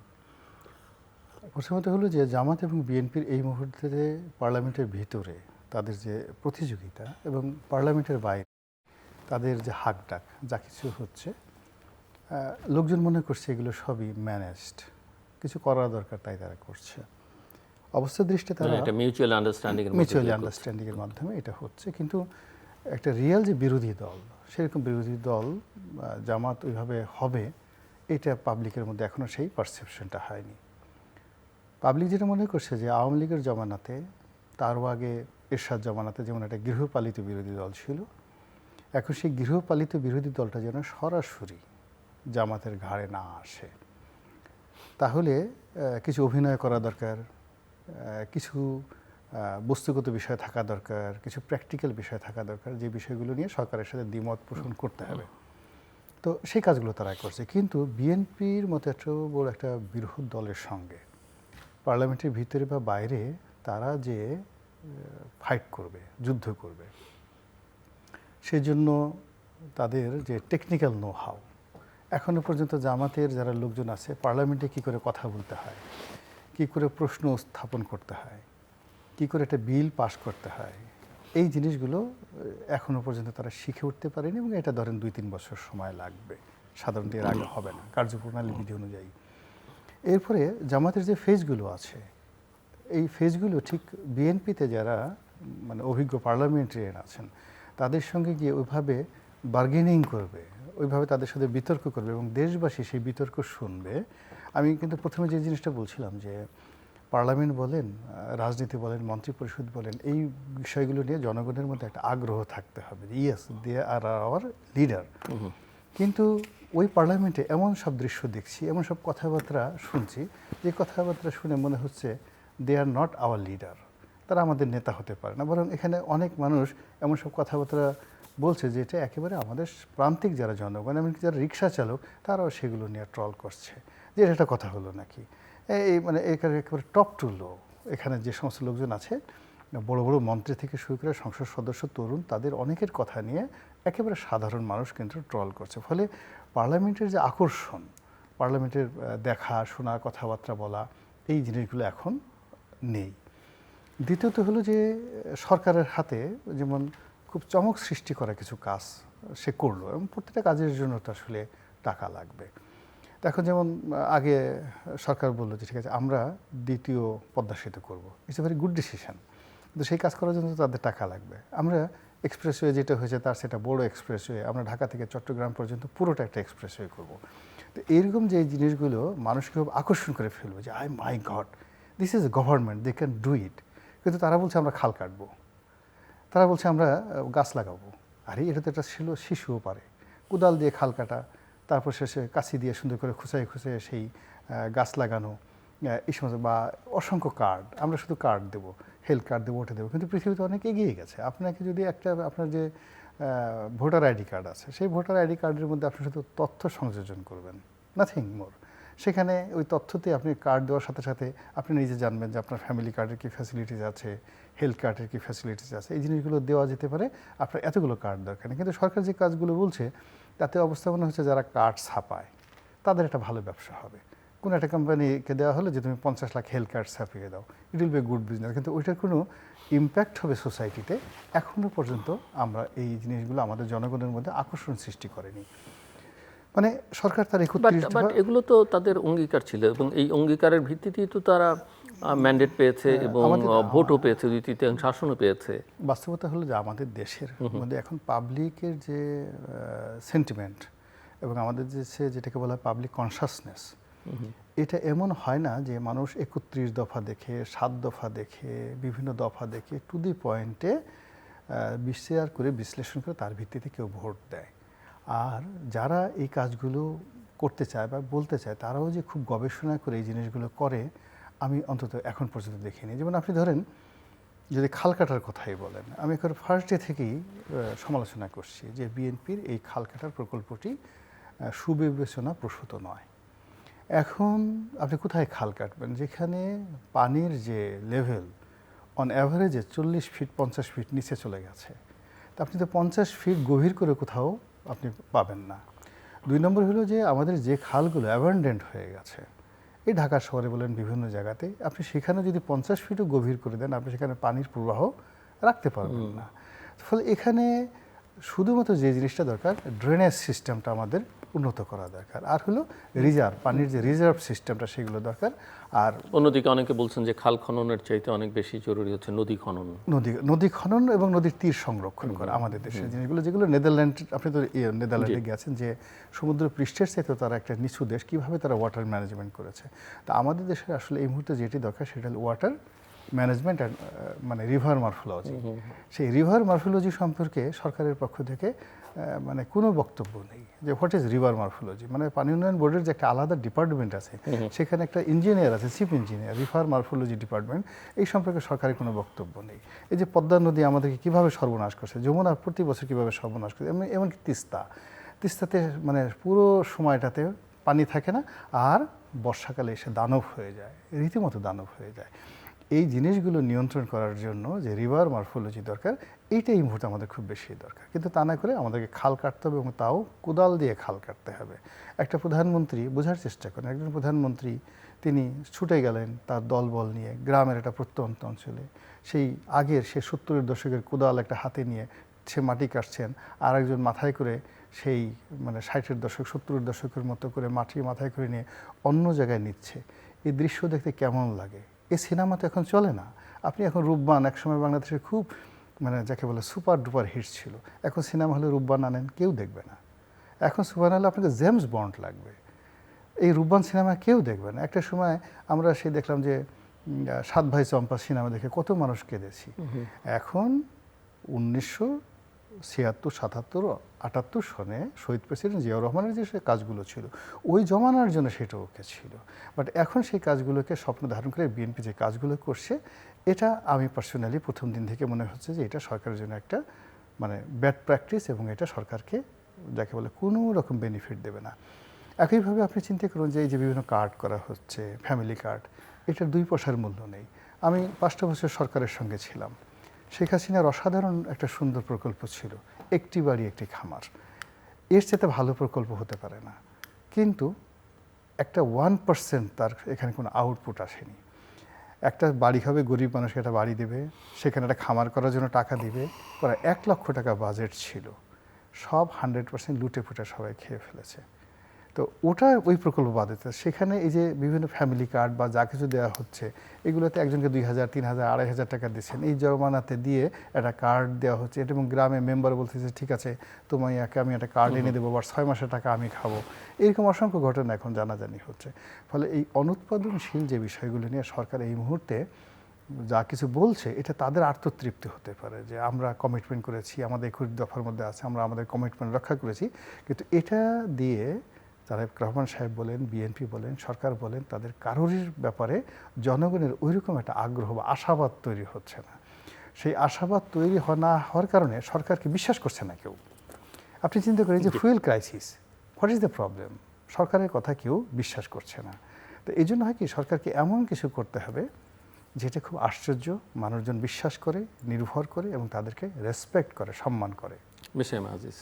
প্রথমত হলো যে জামাত এবং বিএনপির এই মুহূর্তে পার্লামেন্টের ভিতরে তাদের যে প্রতিযোগিতা এবং পার্লামেন্টের বাইরে তাদের যে হাক ডাক যা কিছু হচ্ছে, লোকজন মনে করছে এগুলো সবই ম্যানেজড, কিছু করার দরকার তাই তারা করছে। অবস্থা দৃষ্টি তারা একটা মিউচুয়াল আন্ডারস্ট্যান্ডিংয়ের মাধ্যমে এটা হচ্ছে, কিন্তু একটা রিয়েল যে বিরোধী দল, সেরকম বিরোধী দল জামাত ওইভাবে হবে এটা পাবলিকের মধ্যে এখনও সেই পারসেপশনটা হয়নি। পাবলিক যেটা মনে করছে যে আওয়ামী লীগের জমানাতে, তারও আগে এরশাদ জমানাতে যেমন একটা গৃহপালিত বিরোধী দল ছিল, এখন সেই গৃহপালিত বিরোধী দলটা যেন সরাসরি জামাতের ঘাড়ে না আসে। তাহলে কিছু অভিনয় করা দরকার, কিছু বস্তুগত বিষয় থাকা দরকার, কিছু প্র্যাকটিক্যাল বিষয় থাকা দরকার, যে বিষয়গুলো নিয়ে সরকারের সাথে দ্বিমত পোষণ করতে হবে। তো সেই কাজগুলো তারা করছে। কিন্তু বিএনপির মতো এত বড় একটা বৃহৎ দলের সঙ্গে পার্লামেন্টের ভিতরে বা বাইরে তারা যে ফাইট করবে, যুদ্ধ করবে, সেজন্য তাদের যে টেকনিক্যাল নো হাউ, এখনও পর্যন্ত জামাতের যারা লোকজন আছে পার্লামেন্টে কী করে কথা বলতে হয়, কী করে প্রশ্ন উত্থাপন করতে হয়, কী করে একটা বিল পাস করতে হয়, এই জিনিসগুলো এখনও পর্যন্ত তারা শিখে উঠতে পারেনি এবং এটা ধরেন 2-3 বছর সময় লাগবে, সাধারণত এর আগে হবে না কার্যপ্রণালী বিধি অনুযায়ী। এরপরে জামাতের যে ফেজগুলো আছে, এই ফেজগুলো ঠিক বিএনপিতে যারা মানে অভিজ্ঞ পার্লামেন্টারিয়ান আছেন তাদের সঙ্গে গিয়ে ওইভাবে বার্গেনিং করবে, ওইভাবে তাদের সাথে বিতর্ক করবে এবং দেশবাসী সেই বিতর্ক শুনবে। আমি কিন্তু প্রথমে যে জিনিসটা বলছিলাম যে পার্লামেন্ট বলেন, রাজনীতি বলেন, মন্ত্রিপরিষদ বলেন, এই বিষয়গুলো নিয়ে জনগণের মধ্যে একটা আগ্রহ থাকতে হবে, yes they are our leader. কিন্তু ওই পার্লামেন্টে এমন সব দৃশ্য দেখছি, এমন সব কথাবার্তা শুনছি, যে কথাবার্তা শুনে মনে হচ্ছে দে আর নট আওয়ার লিডার, তারা আমাদের নেতা হতে পারে না। বরং এখানে অনেক মানুষ এমন সব কথাবার্তা বলছে যে এটা একেবারে আমাদের প্রান্তিক যারা জনগণ, এমনকি যারা রিক্সা চালক, তারাও সেগুলো নিয়ে ট্রল করছে যে এটা একটা কথা হলো নাকি। এই মানে একেবারে টপ টু লো এখানে যে সমস্ত লোকজন আছে, বড় বড় মন্ত্রী থেকে শুরু করে সংসদ সদস্য, তরুণ, তাদের অনেকের কথা নিয়ে একেবারে সাধারণ মানুষ কিন্তু ট্রল করছে। ফলে পার্লামেন্টের যে আকর্ষণ, পার্লামেন্টের দেখা শোনা, কথাবার্তা বলা, এই জিনিসগুলো এখন নেই। দ্বিতীয়ত হলো যে সরকারের হাতে যেমন খুব চমক সৃষ্টি করা কিছু কাজ সে করলো এবং প্রত্যেকটা কাজের জন্য তো আসলে টাকা লাগবে। এখন যেমন আগে সরকার বললো যে ঠিক আছে আমরা দ্বিতীয় পদ্মা সেতু করবো, it's a very good decision, কিন্তু সেই কাজ করার জন্য তাদের টাকা লাগবে। আমরা এক্সপ্রেসওয়ে যেটা হয়েছে তার সেটা বড় এক্সপ্রেসওয়ে, আমরা ঢাকা থেকে চট্টগ্রাম পর্যন্ত পুরোটা একটা এক্সপ্রেসওয়ে করবো। তো এইরকম যে জিনিসগুলো মানুষকে খুব আকর্ষণ করে ফেলবে যে I my God this is government, they can do it. কিন্তু তারা বলছে আমরা খাল কাটবো, তারা বলছে আমরা গাছ লাগাবো। আরে এটা তো একটা শিশুও পারে, কোদাল দিয়ে খাল কাটা, তারপর শেষে কাছি দিয়ে সুন্দর করে খুঁচাই খুঁচাই সেই গাছ লাগানো, এই সমস্ত বা অসংখ্য কার্ড, আমরা শুধু কার্ড দেবো, হেলথ কার্ড দেবো, ওটা দেবো। কিন্তু পৃথিবীতে অনেক এগিয়ে গেছে। আপনাকে যদি একটা আপনার যে ভোটার আইডি কার্ড আছে, সেই ভোটার আইডি কার্ডের মধ্যে আপনি শুধু তথ্য সংযোজন করবেন, নাথিং মোর। সেখানে ওই তথ্যতে আপনি কার্ড দেওয়ার সাথে সাথে আপনি নিজে জানবেন যে আপনার ফ্যামিলি কার্ডের কী ফ্যাসিলিটিস আছে, হেলথ কার্ডের কী ফ্যাসিলিটিস আছে, এই জিনিসগুলো দেওয়া যেতে পারে। আপনার এতগুলো কার্ড দরকার নেই। কিন্তু সরকার যে কাজগুলো বলছে তাতে অবস্থা মনে হচ্ছে যারা কার্ড ছাপায় তাদের একটা ভালো ব্যবসা হবে। কোনো একটা কোম্পানিকে দেওয়া হলো যে তুমি 50 লাখ হেলথ কার্ড ছাপিয়ে দাও, it will be good business, কিন্তু ওইটার কোনো ইম্প্যাক্ট হবে সোসাইটিতে এখনও পর্যন্ত আমরা এই জিনিসগুলো আমাদের জনগণের মধ্যে আকর্ষণ সৃষ্টি করেনি। মানে সরকার তার 31 এগুলো তো তাদের অঙ্গীকার ছিল এবং এই অঙ্গীকারের ভিত্তিতেই তো তারা ম্যান্ডেট পেয়েছে এবং ভোটও পেয়েছে, 2/3 আসনও পেয়েছে। বাস্তবতা হলো যে আমাদের দেশের মধ্যে এখন পাবলিকের যে সেন্টিমেন্ট এবং আমাদের যে যেটাকে বলা হয় পাবলিক কনসাসনেস, এটা এমন হয় না যে মানুষ 31 দফা দেখে, 7 দফা দেখে, বিভিন্ন দফা দেখে টু দি পয়েন্টে বিচার করে বিশ্লেষণ করে তার ভিত্তিতে কেউ ভোট দেয়। আর যারা এই কাজগুলো করতে চায় বা বলতে চায় তারাও যে খুব গবেষণা করে এই জিনিসগুলো করে, আমি অন্তত এখন পর্যন্ত দেখিনি। যেমন আপনি ধরেন যদি খাল কাটার কথাই বলেন, আমি এখন ফার্স্ট ডে থেকেই সমালোচনা করছি যে বিএনপির এই খাল কাটার প্রকল্পটি সুবিবেচনা প্রসূত নয়। এখন আপনি কোথায় খাল কাটবেন যেখানে পানির যে লেভেল অন অ্যাভারেজে 40 ফিট 50 ফিট নিচে চলে গেছে, তা আপনি তো 50 ফিট গভীর করে কোথাও আপনি পাবেন না। 2 নম্বর হলো যে আমাদের যে খালগুলো অ্যাবান্ডেন্ট হয়ে গেছে, এই ঢাকা শহরে বলেন বিভিন্ন জায়গাতে, আপনি সেখানে যদি 50 ফিটও গভীর করে দেন, আপনি সেখানে পানির প্রবাহ রাখতে পারবেন না। ফলে এখানে শুধুমাত্র যে জিনিসটা দরকার, ড্রেনেজ সিস্টেমটা আমাদের উন্নত করা দরকার, আর হলো রিজার্ভ, পানির যে রিজার্ভ সিস্টেমটা সেগুলো দরকার। আর অন্যদিকে অনেকে বলছেন যে খাল খননের চাইতে অনেক বেশি জরুরি হচ্ছে নদী খনন। নদী খনন এবং নদীর তীর সংরক্ষণ করা আমাদের দেশের জিনিসগুলো, যেগুলো নেদারল্যান্ড, আপনি তো নেদারল্যান্ডে গেছেন, যে সমুদ্র পৃষ্ঠের চাইতে তারা একটা নিচু দেশ, কীভাবে তারা ওয়াটার ম্যানেজমেন্ট করেছে। তা আমাদের দেশের আসলে এই মুহূর্তে যেটি দরকার সেটা হলো ওয়াটার ম্যানেজমেন্ট অ্যান্ড মানে রিভার মরফোলজি। সেই রিভার মরফোলজি সম্পর্কে সরকারের পক্ষ থেকে মানে কোনো বক্তব্য নেই যে হোয়াট ইজ রিভার মরফোলজি। মানে পানি উন্নয়ন বোর্ডের যে একটা আলাদা ডিপার্টমেন্ট আছে, সেখানে একটা ইঞ্জিনিয়ার আছে, chief engineer, river morphology department, এই সম্পর্কে সরকারের কোনো বক্তব্য নেই। এই যে পদ্মা নদী আমাদেরকে কীভাবে সর্বনাশ করছে, যমুনা প্রতি বছর কীভাবে সর্বনাশ করছে, এমনকি তিস্তাতে মানে পুরো সময়টাতে পানি থাকে না, আর বর্ষাকালে এসে দানব হয়ে যায়, রীতিমতো দানব হয়ে যায়। এই জিনিসগুলো নিয়ন্ত্রণ করার জন্য যে রিভার মরফোলজি দরকার, এইটাই এই মুহূর্তে আমাদের খুব বেশি দরকার। কিন্তু তা না করে আমাদেরকে খাল কাটতে হবে, এবং তাও কোদাল দিয়ে খাল কাটতে হবে। একটা প্রধানমন্ত্রী বোঝার চেষ্টা করেন, একজন প্রধানমন্ত্রী তিনি ছুটে গেলেন তার দলবল নিয়ে গ্রামের একটা প্রত্যন্ত অঞ্চলে, সেই আগের সে 70-এর দশকের কোদাল একটা হাতে নিয়ে সে মাটি কাটছেন, আর একজন মাথায় করে সেই মানে 60-এর দশক 70-এর দশকের মতো করে মাটি মাথায় করে নিয়ে অন্য জায়গায় নিচ্ছে। এই দৃশ্য দেখতে কেমন লাগে? এই সিনেমা তো এখন চলে না। আপনি এখন রূপবান, একসময় বাংলাদেশের খুব মানে যাকে বলে সুপার ডুপার হিট ছিল, এখন সিনেমা হলে রূপবান আনেন কেউ দেখবে না। এখন সুপার হলে আপনাকে জেমস বন্ড লাগবে, এই রূপবান সিনেমা কেউ দেখবে না। একটা সময় আমরা সেই দেখলাম যে 7 ভাই চম্পা সিনেমা দেখে কত মানুষ কেঁদেছি। এখন 1976, 77, 78 সনে শহীদ প্রেসিডেন্ট জিয়াউর রহমানের যে সে কাজগুলো ছিল, ওই জমানার জন্য সেটা ওকে ছিল। বাট এখন সেই কাজগুলোকে স্বপ্ন ধারণ করে বিএনপি যে কাজগুলো করছে, এটা আমি পার্সোনালি প্রথম দিন থেকে মনে হচ্ছে যে এটা সরকারের জন্য একটা মানে ব্যাড প্র্যাকটিস, এবং এটা সরকারকে যাকে বলে কোনো রকম বেনিফিট দেবে না। একইভাবে আপনি চিন্তা করুন যে এই যে বিভিন্ন কার্ড করা হচ্ছে, ফ্যামিলি কার্ড, এটার 2 পয়সার মূল্য নেই। আমি 5টা বছর সরকারের সঙ্গে ছিলাম, শেখ হাসিনার অসাধারণ একটা সুন্দর প্রকল্প ছিল, একটি বাড়ি একটি খামার, এর চেয়ে ভালো প্রকল্প হতে পারে না। কিন্তু একটা 1% তার এখানে কোনো আউটপুট আসেনি। একটা বাড়ি হবে, গরিব মানুষকে একটা বাড়ি দেবে, সেখানে একটা খামার করার জন্য টাকা দিবে, প্রায় 1 লক্ষ টাকা বাজেট ছিল, সব 100% লুটে ফুটে সবাই খেয়ে ফেলেছে। তো ওটা ওই প্রকল্প বাদ দিতে, সেখানে এই যে বিভিন্ন ফ্যামিলি কার্ড বা যা কিছু দেওয়া হচ্ছে, এগুলোতে একজনকে 2000, 3000, 2500 টাকা দিচ্ছেন, এই জমানাতে দিয়ে একটা কার্ড দেওয়া হচ্ছে, এবং গ্রামে মেম্বার বলতেছে ঠিক আছে তোমাকে আমি একটা কার্ড এনে দেবো, বা 6 মাসের টাকা আমি খাবো। এরকম অসংখ্য ঘটনা এখন জানাজানি হচ্ছে। ফলে এই অনুৎপাদনশীল যে বিষয়গুলো নিয়ে সরকার এই মুহূর্তে যা কিছু বলছে, এটা তাদের আত্মতৃপ্তি হতে পারে যে আমরা কমিটমেন্ট করেছি, আমাদের 21 দফার মধ্যে আছে, আমরা আমাদের কমিটমেন্ট রক্ষা করেছি। কিন্তু এটা দিয়ে তারেক রহমান সাহেব বলেন, বিএনপি বলেন, সরকার বলেন, তাদের কারোরই ব্যাপারে জনগণের ওইরকম একটা আগ্রহ বা আশাবাদ তৈরি হচ্ছে না। সেই আশাবাদ তৈরি না হওয়ার কারণে সরকারকে বিশ্বাস করছে না কেউ। আপনি চিন্তা করেন যে fuel crisis, what is the problem? সরকারের কথা কেউ বিশ্বাস করছে না। তো এই জন্য হয় কি, সরকারকে এমন কিছু করতে হবে যেটা খুব আশ্চর্য, মানুষজন বিশ্বাস করে, নির্ভর করে, এবং তাদেরকে রেসপেক্ট করে, সম্মান করে। মিস্টার আজিজ,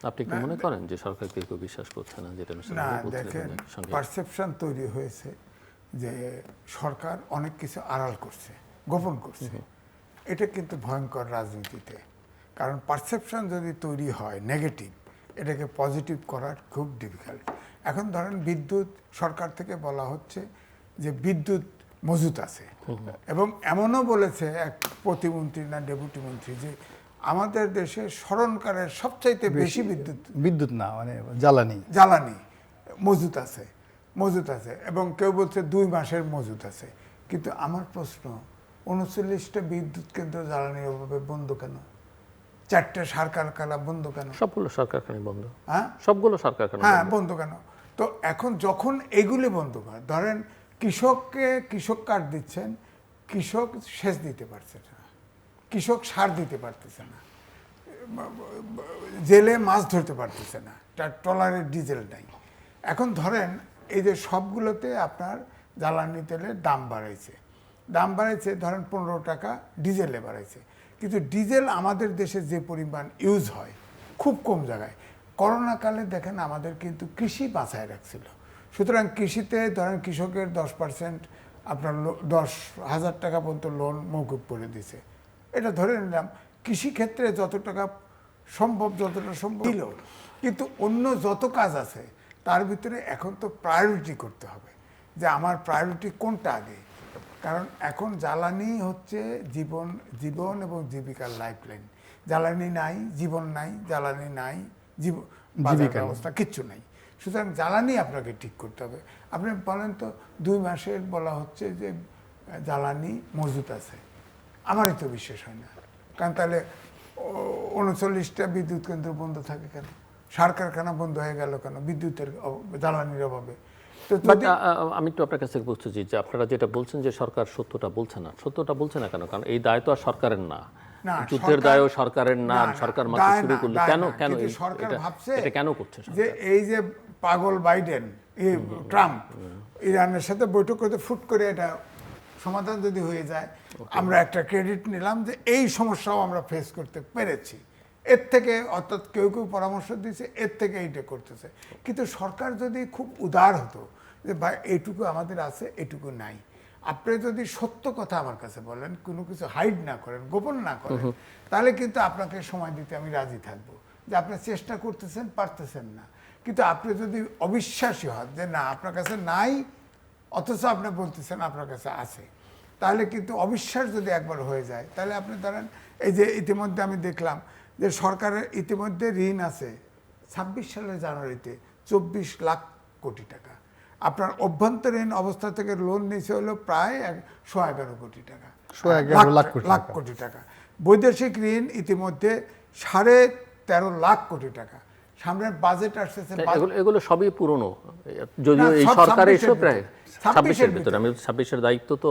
আপনি কি মনে করেন যে সরকারকে কেউ বিশ্বাস করছে না? যেটা না, দেখেন পারসেপশন তৈরি হয়েছে যে সরকার অনেক কিছু আড়াল করছে, গোপন করছে। এটা কিন্তু ভয়ঙ্কর রাজনীতিতে, কারণ পারসেপশন যদি তৈরি হয় নেগেটিভ, এটাকে পজিটিভ করার খুব ডিফিকাল্ট। এখন ধরেন বিদ্যুৎ, সরকার থেকে বলা হচ্ছে যে বিদ্যুৎ মজুত আছে, এবং এমনও বলেছে এক প্রতিমন্ত্রী না ডেপুটি মন্ত্রী যে আমাদের দেশে স্মরণকালের সবচাইতে বেশি বিদ্যুৎ না মানে জ্বালানি মজুত আছে, এবং কেউ বলছে 2 মাসের মজুত আছে। কিন্তু আমার প্রশ্ন, 39টা বিদ্যুৎ কেন্দ্র জ্বালানির অভাবে বন্ধ কেন? 4টে সার কারখানা বন্ধ কেন? সবগুলো সার কারখানা বন্ধ। হ্যাঁ, সবগুলো সার কারখানা বন্ধ কেন? তো এখন যখন এগুলি বন্ধ করে, ধরেন কৃষক কার্ড দিচ্ছেন, কৃষক সেচ দিতে পারছে না, কৃষক সার দিতে পারতেছে না, জেলে মাছ ধরতে পারতেছে না, তার ট্রলারের ডিজেল নাই। এখন ধরেন এই যে সবগুলোতে আপনার জ্বালানি তেলের দাম বাড়াইছে, ধরেন 15 টাকা ডিজেলে বাড়াইছে, কিন্তু ডিজেল আমাদের দেশে যে পরিমাণ ইউজ হয় খুব কম জায়গায়। করোনাকালে দেখেন আমাদের কিন্তু কৃষি বাঁচায় রাখছিল, সুতরাং কৃষিতে ধরেন কৃষকের 10% আপনার 10,000 টাকা পর্যন্ত লোন মৌকুব করে দিছে। এটা ধরে নিলাম কৃষিক্ষেত্রে যতটা সম্ভব দিল, কিন্তু অন্য যত কাজ আছে তার ভিতরে এখন তো প্রায়োরিটি করতে হবে যে আমার প্রায়োরিটি কোনটা আগে। কারণ এখন জ্বালানি হচ্ছে জীবন এবং জীবিকার লাইফলাইন। জ্বালানি নাই জীবন নাই, জ্বালানি নাই বাজার ব্যবস্থা কিচ্ছু নাই। সুতরাং জ্বালানি আপনাকে ঠিক করতে হবে। আপনি বলেন তো 2 মাসের বলা হচ্ছে যে জ্বালানি মজুত আছে, আমারই তো বিশ্বাস হয় না। কারণ তাহলে 39টা বিদ্যুৎ কেন্দ্র বন্ধ থাকে কেন, সার কারখানা বন্ধ হয়ে গেল কেন, বিদ্যুতের জ্বালানির অভাবে। তো আমি একটু আপনার কাছ থেকে বুঝতে চাই যে আপনারা যেটা বলছেন যে সরকার সত্যটা বলছে না কেন? কারণ এই দায় তো আর সরকারের না, যুদ্ধের দায়ও সরকারের না, সরকার মাত্র শুরু করলো কেন সরকার ভাবছে এটা কেন করছে যে এই যে পাগল বাইডেন, ট্রাম্প ইরানের সাথে বৈঠক করতে ফুট করে এটা সমাধান যদি হয়ে যায়, আমরা একটা ক্রেডিট নিলাম যে এই সমস্যাও আমরা ফেস করতে পেরেছি। এর থেকে অর্থাৎ কেউ পরামর্শ দিয়েছে, এর থেকে এইটা করতেছে। কিন্তু সরকার যদি খুব উদার হতো যে ভাই এইটুকু আমাদের আছে, এটুকু নাই, আপনি যদি সত্য কথা আমার কাছে বলেন, কোনো কিছু হাইড না করেন, গোপন না করেন, তাহলে কিন্তু আপনাকে সময় দিতে আমি রাজি থাকবো যে আপনি চেষ্টা করতেছেন, পারতেছেন না। কিন্তু আপনি যদি অবিশ্বাসী হন যে না আপনার কাছে নাই, অথচ আপনি বলতেছেন আপনার কাছে আছে, তাহলে কিন্তু অবিশ্বাস যদি একবার হয়ে যায়, তাহলে আপনি ধরেন এই যে ইতিমধ্যে আমি দেখলাম যে সরকারের ইতিমধ্যে ঋণ আছে 26 সালের জানুয়ারিতে 24 লাখ কোটি টাকা। আপনার অভ্যন্তরীণ অবস্থা থেকে লোন নিয়েছে হলো প্রায় 11.5 কোটি টাকা, 11.5 লাখ কোটি টাকা। বৈদেশিক ঋণ ইতিমধ্যে 13.5 লাখ কোটি টাকা। সামনের বাজেট আসছে, এগুলো সবই পুরনো, যদিও এই সরকার এসে প্রায় 26-এর ভিতরে। আমি 26-এর দায়িত্ব তো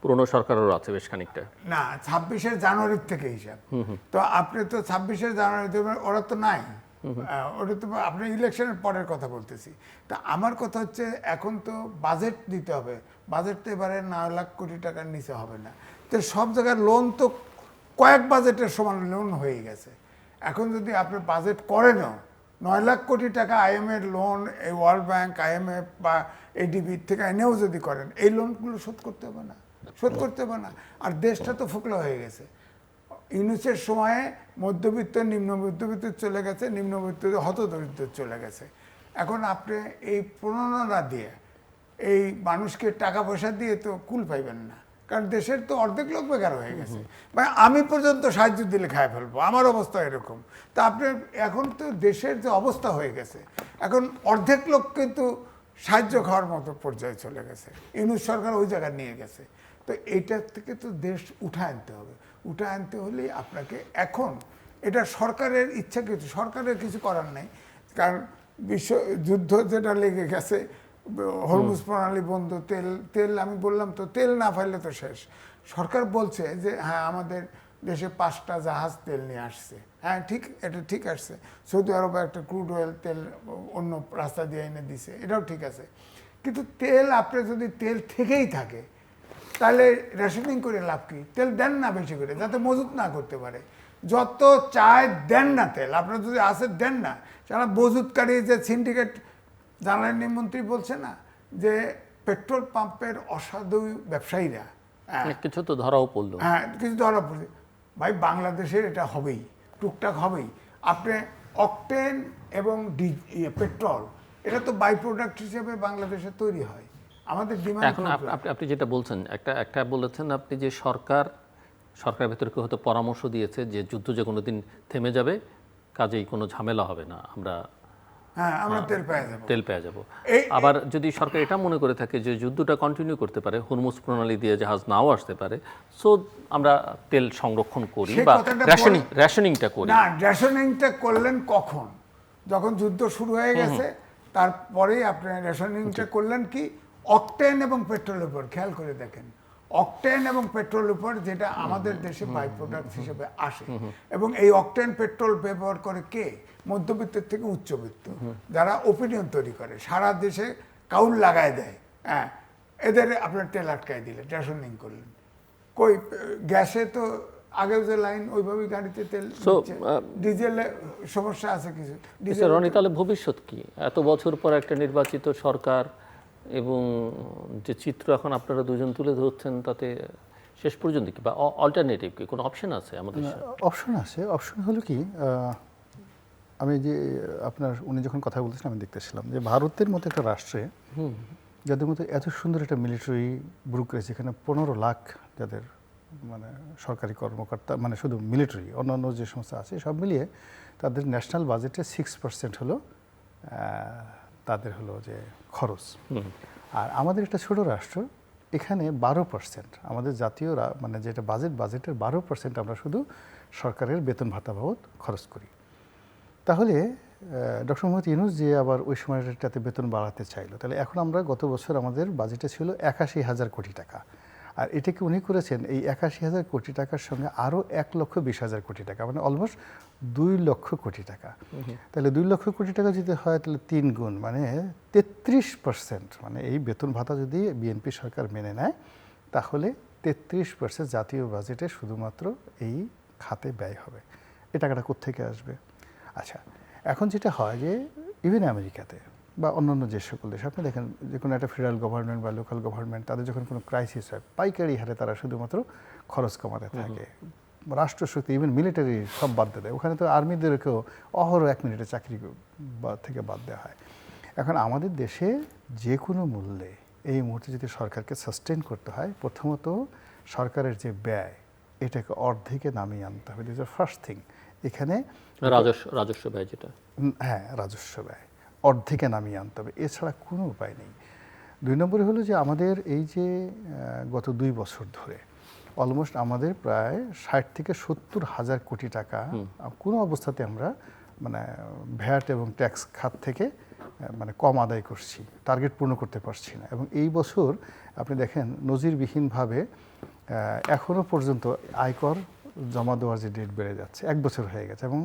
পুরনো সরকারেরও আছে বেশ খানিকটা। না, 26 জানুয়ারির থেকে হিসাব। তো আপনি তো 26 জানুয়ারিতে ওরা তো নাই, ওটা তো আপনি ইলেকশনের পরের কথা বলতেছি। তা আমার কথা হচ্ছে এখন তো বাজেট দিতে হবে, বাজেট তো এবারে 9 লাখ কোটি টাকার নিচে হবে না। তো সব জায়গায় লোন তো কয়েক বাজেটের সমান লোন হয়ে গেছে। এখন যদি আপনি বাজেট করেনও 9 লাখ কোটি টাকা IMF লোন, এই ওয়ার্ল্ড ব্যাংক, IMF বা ADB থেকে এনেও যদি করেন, এই লোনগুলো শোধ করতে হবে না। আর দেশটা তো ফোকলা হয়ে গেছে। ইউনুসের সময়ে মধ্যবিত্ত, নিম্ন মধ্যবিত্ত চলে গেছে, নিম্নবিত্ত হতদরিদ্র চলে গেছে। এখন আপনি এই প্রণোদনা দিয়ে এই মানুষকে টাকা পয়সা দিয়ে তো কুল পাইবেন না, কারণ দেশের তো অর্ধেক লোক বেকার হয়ে গেছে। মানে আমি পর্যন্ত সাহায্য দিলে খায় ফেলবো, আমার অবস্থা এরকম। তা আপনি এখন তো দেশের যে অবস্থা হয়ে গেছে, এখন অর্ধেক লোক কিন্তু সাহায্য খাওয়ার মতো পর্যায়ে চলে গেছে। ইউনুস সরকার ওই জায়গায় নিয়ে গেছে। তো এইটার থেকে তো দেশ উঠে আনতে হলে আপনাকে এখন এটা সরকারের ইচ্ছা, কিছু সরকারের কিছু করার নেই। কারণ যুদ্ধ যেটা লেগে গেছে, হরমুজ প্রণালী বন্ধ, তেল আমি বললাম তো, তেল না পাইলে তো শেষ। সরকার বলছে যে হ্যাঁ আমাদের দেশে 5টা জাহাজ তেল নিয়ে আসছে, হ্যাঁ ঠিক, এটা ঠিক আসছে। সৌদি আরবে একটা ক্রুড অয়েল তেল অন্য রাস্তা দিয়ে এনে দিছে, এটাও ঠিক আছে। কিন্তু তেল আপনি যদি তেল থেকেই থাকে, তাহলে রেশনিং করে লাভ কি? তেল দেন না বেশি করে, যাতে মজুত না করতে পারে। যত চায় দেন না তেল, আপনার যদি আসে দেন না। যারা মজুতকারী যে সিন্ডিকেট, জ্বালানি মন্ত্রী বলছে না যে পেট্রোল পাম্পের অসাধু ব্যবসায়ীরা কিছু তো ধরাও পড়লো। হ্যাঁ, কিছু ধরা পড়ছে। ভাই বাংলাদেশের এটা হবেই, টুকটাক হবেই। আপনি অকটেন এবং পেট্রোল, এটা তো বাই প্রোডাক্ট হিসেবে বাংলাদেশে তৈরি হয়। আমাদের ডিমান্ড। এখন আপনি যেটা বলছেন, একটা বলেছেন আপনি যে সরকারের ভেতরে কেউ হয়তো পরামর্শ দিয়েছে যে যুদ্ধ যে কোনো দিন থেমে যাবে, কাজেই কোনো ঝামেলা হবে না, আমরা তেল পেয়ে যাব। আবার যদি সরকার এটা মনে করে থাকে যে যুদ্ধটা কন্টিনিউ করতে পারে, হরমুজ প্রণালী দিয়ে জাহাজ নাও আসতে পারে, সো আমরা তেল সংরক্ষণ করি বা রেশনিংটা করি। না, রেশনিংটা করলেন কখন? যখন যুদ্ধ শুরু হয়ে গেছে, তারপরেই আপনি রেশনিংটা করলেন কি অকটেন এবং পেট্রোলের উপর। খেয়াল করে দেখেন, অকটেন এবং পেট্রোল উপর, যেটা আমাদের দেশে বাই প্রোডাক্ট হিসেবে আসে। এবং এই অকটেন পেট্রোল ব্যবহার করে কে? মধ্যবিত্তের থেকে উচ্চবিত্ত, যারা ওপিনিয়ন তৈরি করে, সারা দেশে কাউল লাগায় দেয়। হ্যাঁ, এদের আপনার তেল আটকায় দিলেন, রেশনিং করলেন। কই গ্যাসে তো আগেও যে লাইন, ওইভাবেই গাড়িতে তেল দিচ্ছে। ডিজেলে সমস্যা আছে কিছু। স্যার রনি, তাহলে ভবিষ্যৎ কি? এত বছর পর একটা নির্বাচিত সরকার এবং যে চিত্র এখন আপনারা দুজন তুলে ধরছেন, তাতে শেষ পর্যন্ত কি বা অল্টারনেটিভ কি কোনো অপশন আছে আমাদের? অপশন আছে। অপশন হলো কি, আমি যে আপনার উনি যখন কথা বলতেছিলেন আমি দেখতেছিলাম যে ভারতের মতো একটা রাষ্ট্রে যাদের মধ্যে এত সুন্দর একটা মিলিটারি ব্যুরোক্রেসি, এখানে 15 লাখ যাদের মানে সরকারি কর্মকর্তা, মানে শুধু মিলিটারি, অন্যান্য যে সমস্ত আছে সব মিলিয়ে তাদের ন্যাশনাল বাজেটে 6% হলো তাদের হলো যে খরচ। আর আমাদের একটা ছোট রাষ্ট্র, এখানে 12%, আমাদের জাতীয় মানে যেটা বাজেটের 12% আমরা শুধু সরকারের বেতন ভাতা বাবদ খরচ করি। তাহলে ডক্টর মোহাম্মদ ইউনূস যে আবার ওই সময়টাতে বেতন বাড়াতে চাইলো, তাহলে এখন আমরা গত বছর আমাদের বাজেটে ছিল 81,000 কোটি টাকা, আর এটাকে উনি করেছেন এই 81,000 কোটি টাকার সঙ্গে আরও 1,20,000 কোটি টাকা, মানে অলমোস্ট 2 লক্ষ কোটি টাকা। তাহলে 2 লক্ষ কোটি টাকা যদি হয় তাহলে 3 গুণ, মানে 33%, মানে এই বেতন ভাতা যদি বিএনপি সরকার মেনে নেয় তাহলে 33% জাতীয় বাজেটে শুধুমাত্র এই খাতে ব্যয় হবে। এই টাকাটা কোত্থেকে আসবে? আচ্ছা, এখন যেটা হয় যে ইভেন আমেরিকাতে বা অন্যান্য যে সকল দেশ, আপনি দেখেন যে কোনো একটা ফেডারেল গভর্নমেন্ট বা লোকাল গভর্নমেন্ট, তাদের যখন কোনো ক্রাইসিস হয় পাইকারি হারে তারা শুধুমাত্র খরচ কমাতে থাকে। রাষ্ট্রশক্তি, ইভেন মিলিটারি সব বাদ দেয়। ওখানে তো আর্মিদেরকেও অহরহ 1 মিনিটে চাকরি থেকে বাদ দেওয়া হয়। এখন আমাদের দেশে যে কোনো মূল্যে এই মুহূর্তে যদি সরকারকে সাস্টেন করতে হয়, প্রথমত সরকারের যে ব্যয় এটাকে অর্ধেকে নামিয়ে আনতে হবে। This is first thing. এখানে রাজস্ব ব্যয় যেটা, হ্যাঁ, রাজস্ব ব্যয় অর্ধেকে নামিয়ে আনতে হবে, এছাড়া কোনো উপায় নেই। 2 নম্বরে হলো যে আমাদের এই যে গত 2 বছর ধরে অলমোস্ট আমাদের প্রায় 60 থেকে 70 হাজার কোটি টাকা কোনো অবস্থাতে আমরা মানে ভ্যাট এবং ট্যাক্স খাত থেকে মানে কম আদায় করছি, টার্গেট পূর্ণ করতে পারছি না। এবং এই বছর আপনি দেখেন নজিরবিহীনভাবে এখনও পর্যন্ত আয়কর জমা দেওয়ার যে ডেট বেড়ে যাচ্ছে, 1 বছর হয়ে গেছে, এবং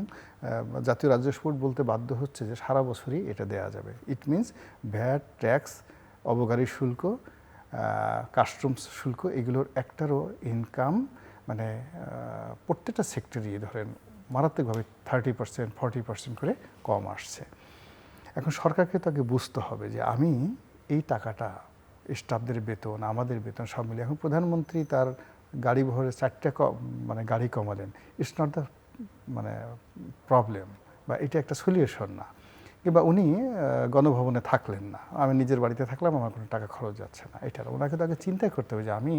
জাতীয় রাজস্ব বোর্ড বলতে বাধ্য হচ্ছে যে সারা বছরই এটা দেয়া যাবে। ইট মিনস ভ্যাট, ট্যাক্স, অবকারী শুল্ক, কাস্টমস শুল্ক, এগুলোর একটারও ইনকাম মানে প্রত্যেকটা সেক্টরই ধরেন মারাত্মকভাবে 30%, 40% করে কম আসছে। এখন সরকারকে তাকে বুঝতে হবে যে আমি এই টাকাটা স্টাফদের বেতন, আমাদের বেতন সব মিলিয়ে, এখন প্রধানমন্ত্রী তার গাড়ি বহরে 4টা মানে গাড়ি কমালেন, ইটস নট দ্য মানে প্রবলেম, বা এটা একটা সলিউশন না। কিংবা উনি গণভবনে থাকলেন না, আমি নিজের বাড়িতে থাকলাম, আমার কোনো টাকা খরচ যাচ্ছে না, এটা ওনাকে তো আগে চিন্তা করতে হবে যে আমি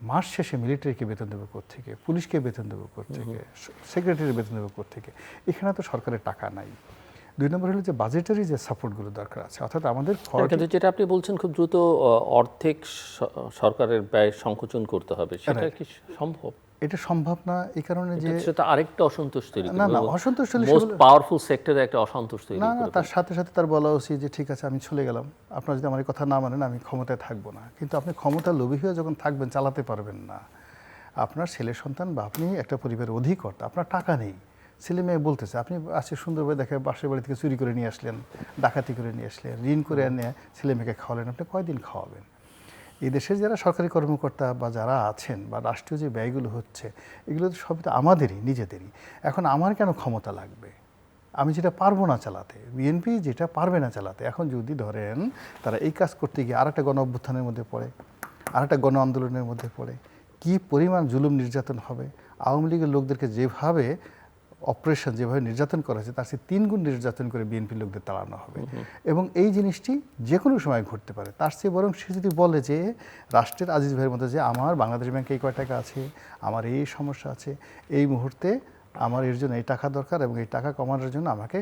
মাস শেষে মিলিটারিকে বেতন দেবো কোত্থেকে, পুলিশকে বেতন দেবো কোত্থেকে, সেক্রেটারির বেতন দেবো কোত্থেকে। এখানে তো সরকারের টাকা নাই। 2 নম্বর হলো যে বাজেটারি যে সাপোর্টগুলো দরকার আছে, অর্থাৎ আমাদের কিন্তু যেটা আপনি বলছেন খুব দ্রুত অর্ধেক সরকারের ব্যয় সংকোচন করতে হবে, সেটা কি সম্ভব? এটা সম্ভব না, এই কারণে যে সেটা আরেকটা অসন্তোষ তৈরি করবে। না, অসন্তোষ হলে মোস্ট পাওয়ারফুল সেক্টরে একটা অসন্তোষ তৈরি না, করবে। তার সাথে সাথে তার বলা উচিত যে ঠিক আছে আমি চলে গেলাম, আপনারা যদি আমার এই কথা না মানেন আমি ক্ষমতায় থাকবো না। কিন্তু আপনি ক্ষমতা লোভী হয়ে যখন থাকবেন, চালাতে পারবেন না। আপনার ছেলে সন্তান বা আপনি একটা পরিবারের অধিকর্তা, আপনার টাকা নেই, ছেলে মেয়ে বলতেছে আপনি আজকে সুন্দরভাবে দেখে বাসের বাড়ি থেকে চুরি করে নিয়ে আসলেন, ডাকাতি করে নিয়ে আসলেন, ঋণ করে এনে ছেলে মেয়েকে খাওয়ালেন, আপনি কয়দিন খাওয়াবেন? এই দেশের যারা সরকারি কর্মকর্তা বা যারা আছেন বা রাষ্ট্রীয় যে ব্যয়গুলো হচ্ছে, এগুলো তো সবই তো আমাদেরই নিজেদেরই। এখন আমার কেন ক্ষমতা লাগবে? আমি যেটা পারবো না চালাতে, বিএনপি যেটা পারবে না চালাতে, এখন যদি ধরেন তারা এই কাজ করতে গিয়ে আরেকটা গণ অভ্যুত্থানের মধ্যে পড়ে, আরেকটা গণ আন্দোলনের মধ্যে পড়ে, কি পরিমাণ জুলুম নির্যাতন হবে। আওয়ামী লীগের লোকদেরকে যেভাবে অপারেশন, যেভাবে নির্যাতন করা হয়েছে, তার চেয়ে 3 গুণ নির্যাতন করে বিএনপি লোকদের তাড়ানো হবে। এবং এই জিনিসটি যে কোনো সময় ঘটতে পারে। তার চেয়ে বরং সে যদি বলে যে রাষ্ট্রের আজিজ ভাইয়ের মধ্যে যে আমার বাংলাদেশ ব্যাংকে এই কয় টাকা আছে, আমার এই সমস্যা আছে, এই মুহূর্তে আমার এর জন্য এই টাকা দরকার এবং এই টাকা কমানোর জন্য আমাকে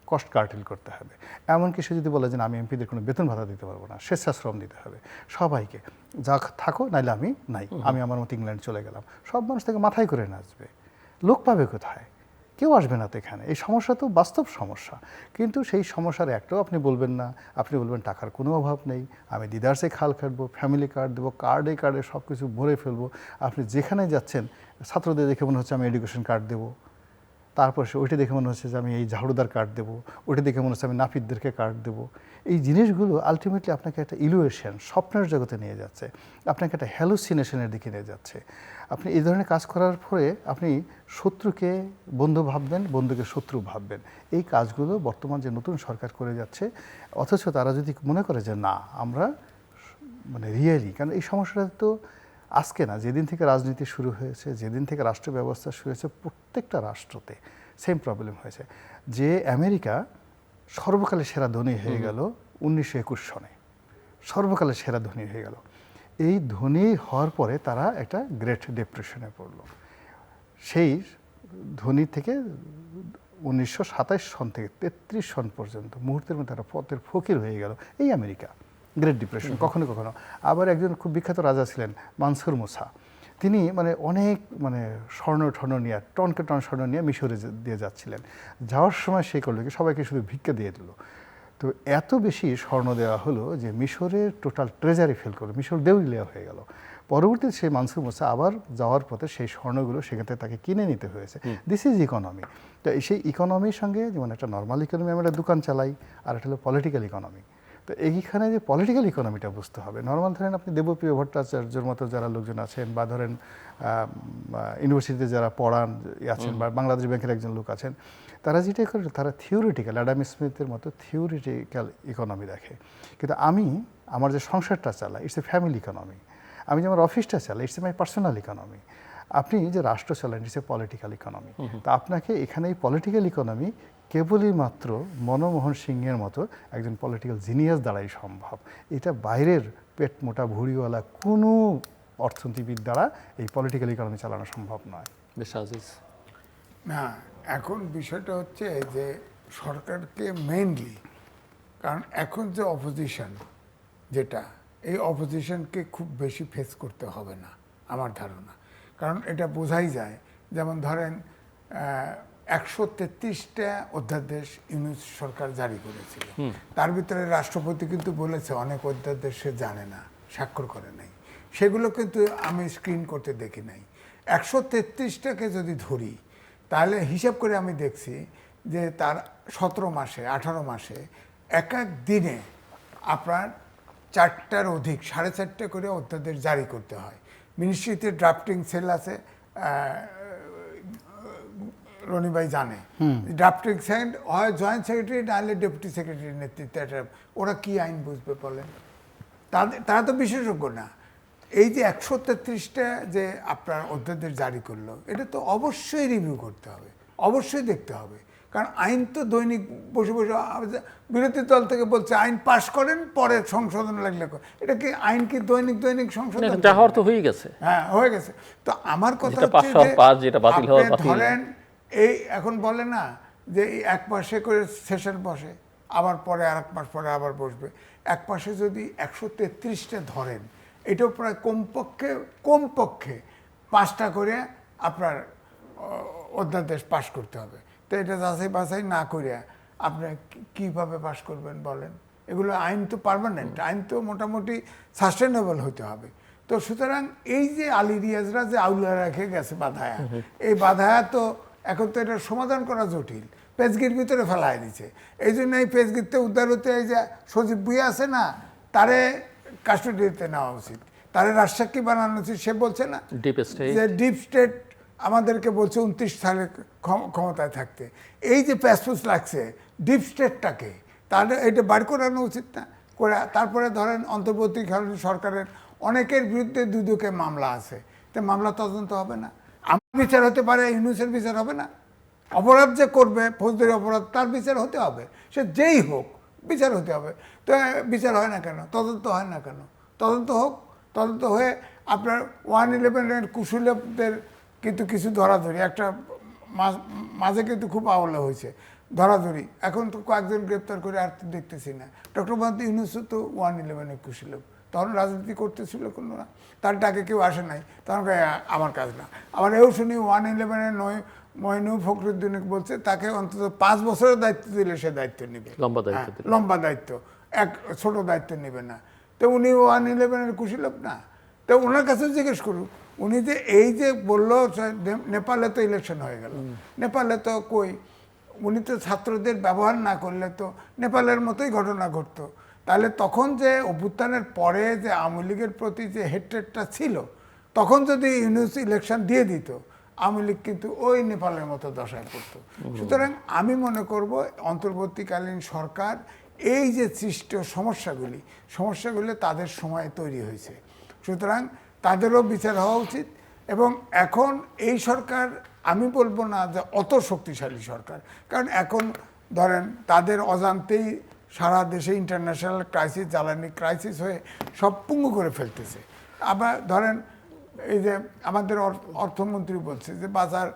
কস্ট কার্টেল করতে হবে। এমনকি সে যদি বলে যে আমি এমপিদের কোনো বেতন ভাতা দিতে পারবো না, স্বেচ্ছাশ্রম দিতে হবে সবাইকে, যা থাকো নাইলে আমি নাই, আমি আমার মতো ইংল্যান্ড চলে গেলাম, সব মানুষ থেকে মাথায় করে নাচবে, লোক পাবে কোথায়? কেউ আসবে না তো এখানে। এই সমস্যা তো বাস্তব সমস্যা, কিন্তু সেই সমস্যার একটাও আপনি বলবেন না। আপনি বলবেন টাকার কোনো অভাব নেই, আমি দিদার্সে খাল কাটবো, ফ্যামিলি কার্ড দেবো, কার্ডে সব কিছু ভরে ফেলবো। আপনি যেখানে যাচ্ছেন ছাত্রদের দেখে মনে হচ্ছে আমি এডুকেশন কার্ড দেবো, তারপর সে ওইটা দেখে মনে হচ্ছে যে আমি এই ঝাড়ুদার কার্ড দেবো, ওইটা দেখে মনে হচ্ছে আমি নাপিতদেরকে কার্ড দেবো। এই জিনিসগুলো আলটিমেটলি আপনাকে একটা ইলুয়েশন, স্বপ্নের জগতে নিয়ে যাচ্ছে, আপনাকে একটা হ্যালুসিনেশনের দিকে নিয়ে যাচ্ছে। আপনি এই ধরনের কাজ করার পরে আপনি শত্রুকে বন্ধু ভাববেন, বন্ধুকে শত্রু ভাববেন। এই কাজগুলো বর্তমান যে নতুন সরকার করে যাচ্ছে, অথচ তারা যদি মনে করে যে না আমরা মানে রিয়েলি, কারণ এই সমস্যাটা তো আজকে না, যেদিন থেকে রাজনীতি শুরু হয়েছে, যেদিন থেকে রাষ্ট্র ব্যবস্থা শুরু হয়েছে, প্রত্যেকটা রাষ্ট্রতে সেম প্রবলেম হয়েছে। যে আমেরিকা সর্বকালের সেরা ধনী হয়ে গেল 1921 সনে, সর্বকালের সেরা ধনী হয়ে গেল। এই ধনী হওয়ার পরে তারা একটা গ্রেট ডিপ্রেশনে পড়লো। সেই ধনী থেকে 1927 সন থেকে 33 সন পর্যন্ত মুহূর্তের মধ্যে তারা পথের ফকির হয়ে গেল এই আমেরিকা। গ্রেট ডিপ্রেশন কখনো কখনো। আবার একজন খুব বিখ্যাত রাজা ছিলেন মানসুর মুসা, তিনি মানে অনেক মানে স্বর্ণ নিয়ে টনকে টন স্বর্ণ নিয়ে মিশরে দিয়ে যাচ্ছিলেন। যাওয়ার সময় সে করলো কি সবাইকে শুধু ভিক্ষা দিয়ে দিল। তো এত বেশি স্বর্ণ দেওয়া হলো যে মিশরের টোটাল ট্রেজারি ফেল করলো, মিশর দেউলিয়া হয়ে গেল। পরবর্তীতে সেই মানসুর মুসা আবার যাওয়ার পথে সেই স্বর্ণগুলো সেখান থেকে তাকে কিনে নিতে হয়েছে। This is economy. তো সেই ইকোনমির সঙ্গে যেমন একটা নর্মাল ইকোনমি আমরা দোকান চালাই, আর একটা হলো পলিটিক্যাল ইকোনমি। তো এইখানে যে পলিটিক্যাল ইকোনমিটা বুঝতে হবে। নর্মাল ধরেন আপনি দেবপ্রিয় ভট্টাচার্যের মতো যারা লোকজন আছেন, বা ধরেন ইউনিভার্সিটিতে যারা পড়ান আছেন, বা বাংলাদেশ ব্যাংকের একজন লোক আছেন, তারা যেটা করে তারা থিওরিটিক্যাল, অ্যাডাম স্মিথের মতো থিওরিটিক্যাল ইকোনমি দেখে। কিন্তু আমার যে সংসারটা চালাই, ইটস এ ফ্যামিলি ইকোনমি। আমি যে আমার অফিসটা চালাই, it's a my personal economy. আপনি যে রাষ্ট্র চালান, ইটস এ পলিটিক্যাল ইকোনমি। তা আপনাকে এখানে এই পলিটিক্যাল ইকোনমি কেবলই মাত্র মনমোহন সিংয়ের মতো একজন পলিটিক্যাল জিনিয়াস দ্বারাই সম্ভব। এটা বাইরের পেট মোটা ভুড়িওয়ালা কোনো অর্থনীতিবিদ দ্বারা এই পলিটিক্যাল ইকোনমি চালানো সম্ভব নয়। না, এখন বিষয়টা হচ্ছে যে সরকারকে মেইনলি, কারণ এখন যে অপোজিশন যেটা, এই অপোজিশনকে খুব বেশি ফেস করতে হবে না আমার ধারণা। কারণ এটা বোঝাই যায়, যেমন ধরেন 133টা অধ্যাদেশ ইউনূস সরকার জারি করেছিল। তার ভিতরে রাষ্ট্রপতি কিন্তু বলেছে অনেক অধ্যাদেশ সে জানে না, স্বাক্ষর করে নাই। সেগুলো কিন্তু আমি স্ক্রিন করতে দেখি নাই। 133টাকে যদি ধরি তাহলে হিসাব করে আমি দেখছি যে তার 17 মাসে 18 মাসে এক এক দিনে আপনার 4টার অধিক 4.5টা করে অধ্যাদেশ জারি করতে হয়। মিনিস্ট্রিতে ড্রাফটিং সেল আছে, রনি ভাই জানে। ড্রাফটিং সেল হয় জয়েন্ট সেক্রেটারি, নাহলে ডেপুটি সেক্রেটারির নেতৃত্বে। ওরা কি আইন বুঝবে বলেন? তারা তো বিশেষজ্ঞ না। এই যে 133টা যে আপনার অধ্যাদেশ জারি করলো, এটা তো অবশ্যই রিভিউ করতে হবে, অবশ্যই দেখতে হবে। কারণ আইন তো দৈনিক বসে বসে বিরোধী দল থেকে বলছে আইন পাশ করেন, পরে সংশোধন লাগলে এটা কি আইন কি দৈনিক সংশোধন? তো হয়ে গেছে। হ্যাঁ, হয়ে গেছে। তো আমার কথা ধরেন এই এখন বলে না যে এক মাসে করে সেশন বসে, আবার পরে আর এক মাস পরে আবার বসবে। এক মাসে যদি 133টা ধরেন, এটাও প্রায় কমপক্ষে 5টা করে আপনার অধ্যাদেশ পাশ করতে হবে। তো এটা যাচাই বাছাই না করিয়া আপনি কীভাবে পাশ করবেন বলেন? এগুলো আইন তো পার্মানেন্ট, আইন তো মোটামুটি সাস্টেনেবল হতে হবে। তো সুতরাং এই যে আলী রিয়াজরা যে আউলা রেখে গেছে বাধায়া, এই বাধায়া তো এখন তো এটার সমাধান করা জটিল, পেজগির ভিতরে ফেলাই দিচ্ছে। এই জন্য এই পেজগিরতে উদ্ধার হতে এই যে সজীব ভুঁইয়া আছে না, তারে কাস্টডিতে নেওয়া উচিত, তারে রাজসাক্ষী বানানো উচিত। সে বলছে না যে ডিপ স্টেট আমাদেরকে বলছে 29 সালে ক্ষমতায় থাকতে। এই যে প্যাসপোস লাগছে ডিপ স্টেটটাকে, তাহলে এটা বার করানো উচিত না করে। তারপরে ধরেন অন্তর্বর্তীকালীন সরকারের অনেকের বিরুদ্ধে দুদকে মামলা আছে, তো মামলা তদন্ত হবে না? আমার বিচার হতে পারে, ইউনূসের বিচার হবে না? অপরাধ যে করবে, ফৌজদারি অপরাধ, তার বিচার হতে হবে, সে যেই হোক বিচার হতে হবে। তো বিচার হয় না কেন? তদন্ত হয় না কেন? তদন্ত হোক, তদন্ত হয়ে আপনার 111-এর কুশলীদের কিন্তু কিছু ধরাধরি, একটা মাঝে কিন্তু খুব আওলা হয়েছে ধরাধরি। এখন তো কয়েকজন গ্রেপ্তার করে আর দেখতেছি না। ডক্টর মোহাম্মদ ইউনূসও তো 111-এর কুশলী, তখন রাজনীতি করতেছিল কোনো না, তার ডাকে কেউ আসে নাই, তখন আমার কাজ না। আবার এও শুনি 111-এর মইনুল ফখরুদ্দিন বলছে তাকে অন্তত 5 বছরের দায়িত্ব দিলে সে দায়িত্ব নেবে, লম্বা দায়িত্ব দিলে। লম্বা দায়িত্ব, এক ছোট দায়িত্ব নেবে না। তো উনি 111-এর কুশীলব না? তো ওনার কাছে জিজ্ঞেস করুক, উনি যে এই যে বললো নেপালে তো ইলেকশন হয়ে গেল, নেপালে তো কই, উনি তো ছাত্রদের ব্যবহার না করলে তো নেপালের মতোই ঘটনা ঘটতো। তাহলে তখন যে অভ্যুত্থানের পরে যে আওয়ামী লীগের প্রতি যে হেট্রেটটা ছিল, তখন যদি ইউনুস ইলেকশন দিয়ে দিত, আওয়ামী লীগ কিন্তু ওই নেপালের মতো দশায় পড়তো। সুতরাং আমি মনে করব অন্তর্বর্তীকালীন সরকার এই যে সৃষ্ট সমস্যাগুলি তাদের সময়ে তৈরি হয়েছে, সুতরাং তাদেরও বিচার হওয়া উচিত। এবং এখন এই সরকার, আমি বলবো না যে অত শক্তিশালী সরকার, কারণ এখন ধরেন তাদের অজান্তেই সারা দেশে ইন্টারন্যাশনাল ক্রাইসিস, জ্বালানি ক্রাইসিস হয়ে সব পুঙ্গু করে ফেলতেছে। আবার ধরেন এই যে আমাদের অর্থমন্ত্রী বলছে যে বাজার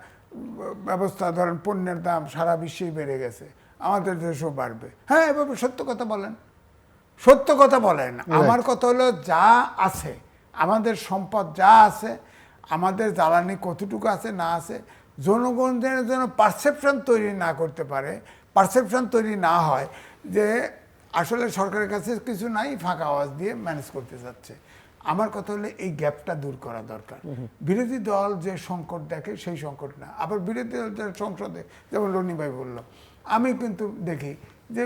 ব্যবস্থা, ধরেন পণ্যের দাম সারা বিশ্বেই বেড়ে গেছে, আমাদের দেশেও বাড়বে। হ্যাঁ, এভাবে সত্য কথা বলেন, সত্য কথা বলেন। আমার কথা হলো যা আছে, আমাদের সম্পদ যা আছে, আমাদের জ্বালানি কতটুকু আছে না আছে, জনগণের যেন পারসেপশন তৈরি না করতে পারে, পারসেপশন তৈরি না হয় যে আসলে সরকারের কাছে কিছু নাই, ফাঁকা আওয়াজ দিয়ে ম্যানেজ করতে যাচ্ছে। আমার কথা হলে এই গ্যাপটা দূর করা দরকার। বিরোধী দল যে সংকট দেখে সেই সংকট না। আবার বিরোধী দল সংসদে, যেমন রনি ভাই বলল, আমি কিন্তু দেখি যে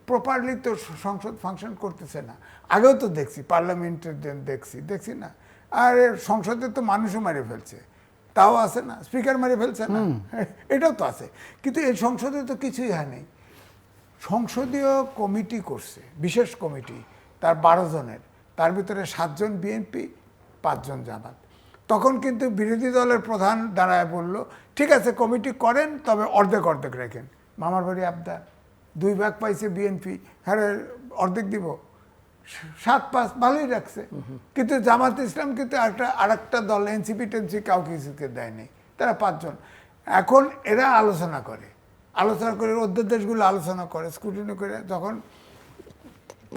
প্রপারলি তো সংসদ ফাংশন করতেছে না। আগেও তো দেখছি, পার্লামেন্টের দেখছি না। আর সংসদে তো মানুষও মেরে ফেলছে, তাও আছে না, স্পিকার মেরে ফেলছে না, এটাও তো আছে। কিন্তু এই সংসদে তো কিছুই হয়নি। সংসদীয় কমিটি করছে, বিশেষ কমিটি, তার 12 জনের, তার ভিতরে 7 জন বিএনপি, 5 জন জামাত। তখন কিন্তু বিরোধী দলের প্রধান দাঁড়ায় বলল, ঠিক আছে কমিটি করেন, তবে অর্ধেক অর্ধেক রাখেন। মামার বাড়ি আবদার, 2 ভাগ পাইছে বিএনপি, হ্যাঁ অর্ধেক দিব, 7-5 ভালোই রাখছে। কিন্তু জামাত ইসলাম কিন্তু আরেকটা দল এনসিপি টেনসি কাউকে কিছুকে দেয়নি, তারা 5 জন। এখন এরা আলোচনা করে অধ্যাদেশগুলো আলোচনা করে, স্ক্রুটিনি করে, যখন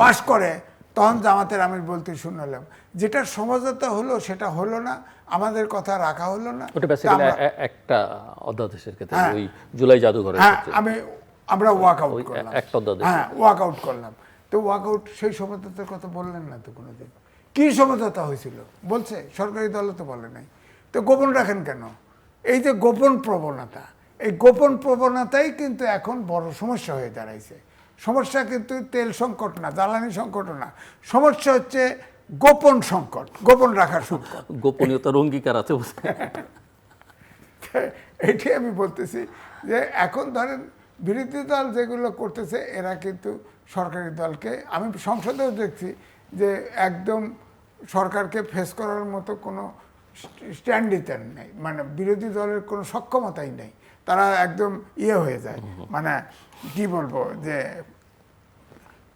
পাশ করে তখন জামাতের আমির বলতে শুনলাম, যেটা সমঝোতা হলো সেটা হলো না, আমাদের কথা রাখা হলো না। ওটা বেসিক্যালি একটা অধ্যাদেশের ক্ষেত্রে ওই জুলাই জাদুঘরের ক্ষেত্রে আমরা ওয়াকআউট করলাম, একটা অধ্যাদেশ, হ্যাঁ ওয়াকআউট করলাম। তো ওয়াকআউট, সেই সমঝোতার কথা বললেন না তো কোনোদিন। কি সমঝোতা হয়েছিল বলছে? সরকারি দলও তো বলে নাই। তো গোপন রাখেন কেন? এই যে গোপন প্রবণতা, এই গোপন প্রবণতাই কিন্তু এখন বড় সমস্যা হয়ে দাঁড়াইছে। সমস্যা কিন্তু তেল সংকট না, জ্বালানি সংকটও না, সমস্যা হচ্ছে গোপন সংকট, গোপন রাখার সংকট। গোপনীয়তার অঙ্গীকার আছে। এটাই আমি বলতেছি যে এখন ধরেন বিরোধী দল যেগুলো করতেছে, এরা কিন্তু সরকারি দলকে, আমি সংসদেও দেখছি যে একদম সরকারকে ফেস করার মতো কোনো স্ট্যান্ডই নেই, মানে বিরোধী দলের কোনো সক্ষমতাই নেই। তারা একদম হয়ে যায়, মানে কি বলবো, যে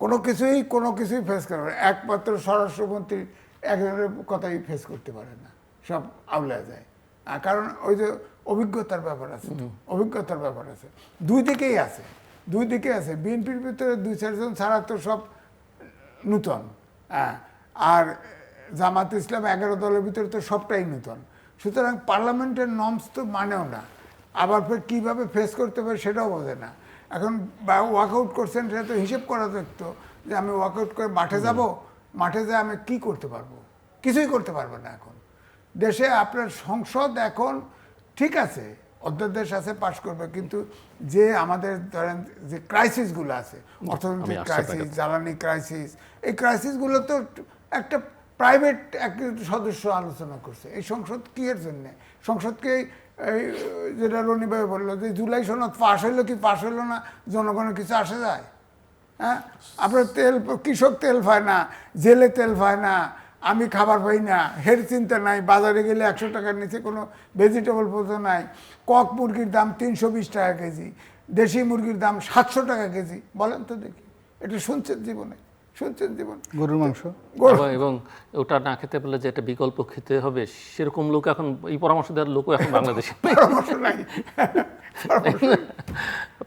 কোনো কিছুই ফেস করবে। একমাত্র স্বরাষ্ট্রমন্ত্রী একজনের কথাই ফেস করতে পারে না, সব আউলা যায়। কারণ ওই যে অভিজ্ঞতার ব্যাপার আছে, অভিজ্ঞতার ব্যাপার আছে, দুই দিকেই আছে। বিএনপির ভিতরে 2-4 জন ছাড়া তো সব নূতন, আর জামাত ইসলাম 11 দলের ভিতরে তো সবটাই নূতন। সুতরাং পার্লামেন্টের নর্মস তো মানেও না, আবার ফের কীভাবে ফেস করতে পারে সেটাও বোঝে না। এখন ওয়াকআউট করছেন, সেটা তো হিসেব করা দেখতো যে আমি ওয়াকআউট করে মাঠে যাব, মাঠে যেয়ে আমি কী করতে পারবো? কিছুই করতে পারবো না। এখন দেশে আপনার সংসদ এখন ঠিক আছে, অধ্যাদেশ আছে, পাশ করবে, কিন্তু যে আমাদের ধরেন যে ক্রাইসিসগুলো আছে, অর্থনৈতিক ক্রাইসিস, জ্বালানি ক্রাইসিস, এই ক্রাইসিসগুলো তো একটা প্রাইভেট এক সদস্য আলোচনা করছে। এই সংসদ কি এর জন্যে? সংসদকে এই যেটা রনি ভাই বললো যে জুলাই সনদ পাশ হইলো কি পাশ হইলো না, জনগণের কিছু আসে যায়? হ্যাঁ, আপনার কৃষক তেল পায় না, জেলে তেল পায় না, আমি খাবার পাই না, হের চিন্তা নাই, বাজারে গেলে 100 টাকার নিচে কোনো ভেজিটেবল পর্যন্ত নাই, কক মুরগির দাম 320 টাকা কেজি, দেশি মুরগির দাম 700 টাকা কেজি। বলেন তো দেখি, এটা শুনছেন জীবনে? গরুর মাংস, এবং ওটা না খেতে পেলে যে একটা বিকল্প খেতে হবে, সেরকম লোক এখন, এই পরামর্শ দেওয়ার লোকও এখন বাংলাদেশে পরামর্শ নাই।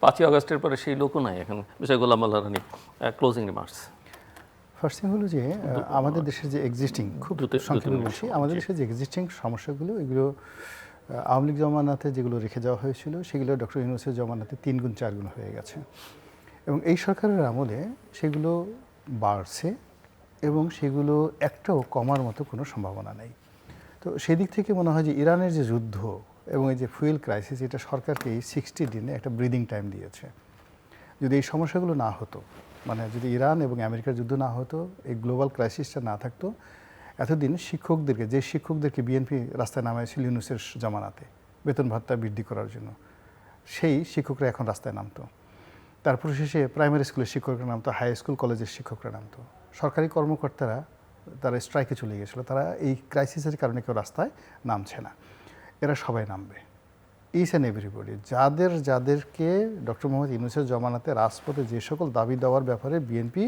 5ই আগস্টের পরে সেই লোকও নাই এখন। বিষয় গোলাম আল্লাহ রানী, ক্লোজিং রিমার্কস। ফার্স্ট থিং হলো যে আমাদের দেশের যে এক্সিস্টিং, খুব সংক্ষেপে বলছি, আমাদের দেশের যে এক্সিস্টিং সমস্যাগুলো, এগুলো আওয়ামী লীগ জমানাতে যেগুলো রেখে যাওয়া হয়েছিল সেগুলো ডক্টর ইউনূসের জমানাতে 3 গুণ 4 গুণ হয়ে গেছে এবং এই সরকারের আমলে সেগুলো বাড়ছে এবং সেগুলো একটাও কমার মতো কোনো সম্ভাবনা নেই। তো সেদিক থেকে মনে হয় যে ইরানের যে যুদ্ধ এবং এই যে ফুয়েল ক্রাইসিস, এটা সরকারকে এই 60 দিনে একটা ব্রিদিং টাইম দিয়েছে। যদি এই সমস্যাগুলো না হতো, মানে যদি ইরান এবং আমেরিকার যুদ্ধ না হতো, এই গ্লোবাল ক্রাইসিসটা না থাকতো, এতদিন শিক্ষকদেরকে বিএনপি রাস্তায় নামাইছিল ইউনূসের জমানাতে বেতন ভাতা বৃদ্ধি করার জন্য, সেই শিক্ষকরা এখন রাস্তায় নামতো। তারপর শেষে প্রাইমারি স্কুলের শিক্ষকরা নামতো, হাই স্কুল কলেজের শিক্ষকরা নামতো, সরকারি কর্মকর্তারা তারা স্ট্রাইকে চলে গিয়েছিল। তারা এই ক্রাইসিসের কারণে কেউ রাস্তায় নামছে না, এরা সবাই নামবে। ইচ অ্যান্ড এভরিবডি, যাদেরকে ডক্টর মোহাম্মদ ইউনূসের জমানাতে রাজপথে যে সকল দাবি দেওয়ার ব্যাপারে বিএনপি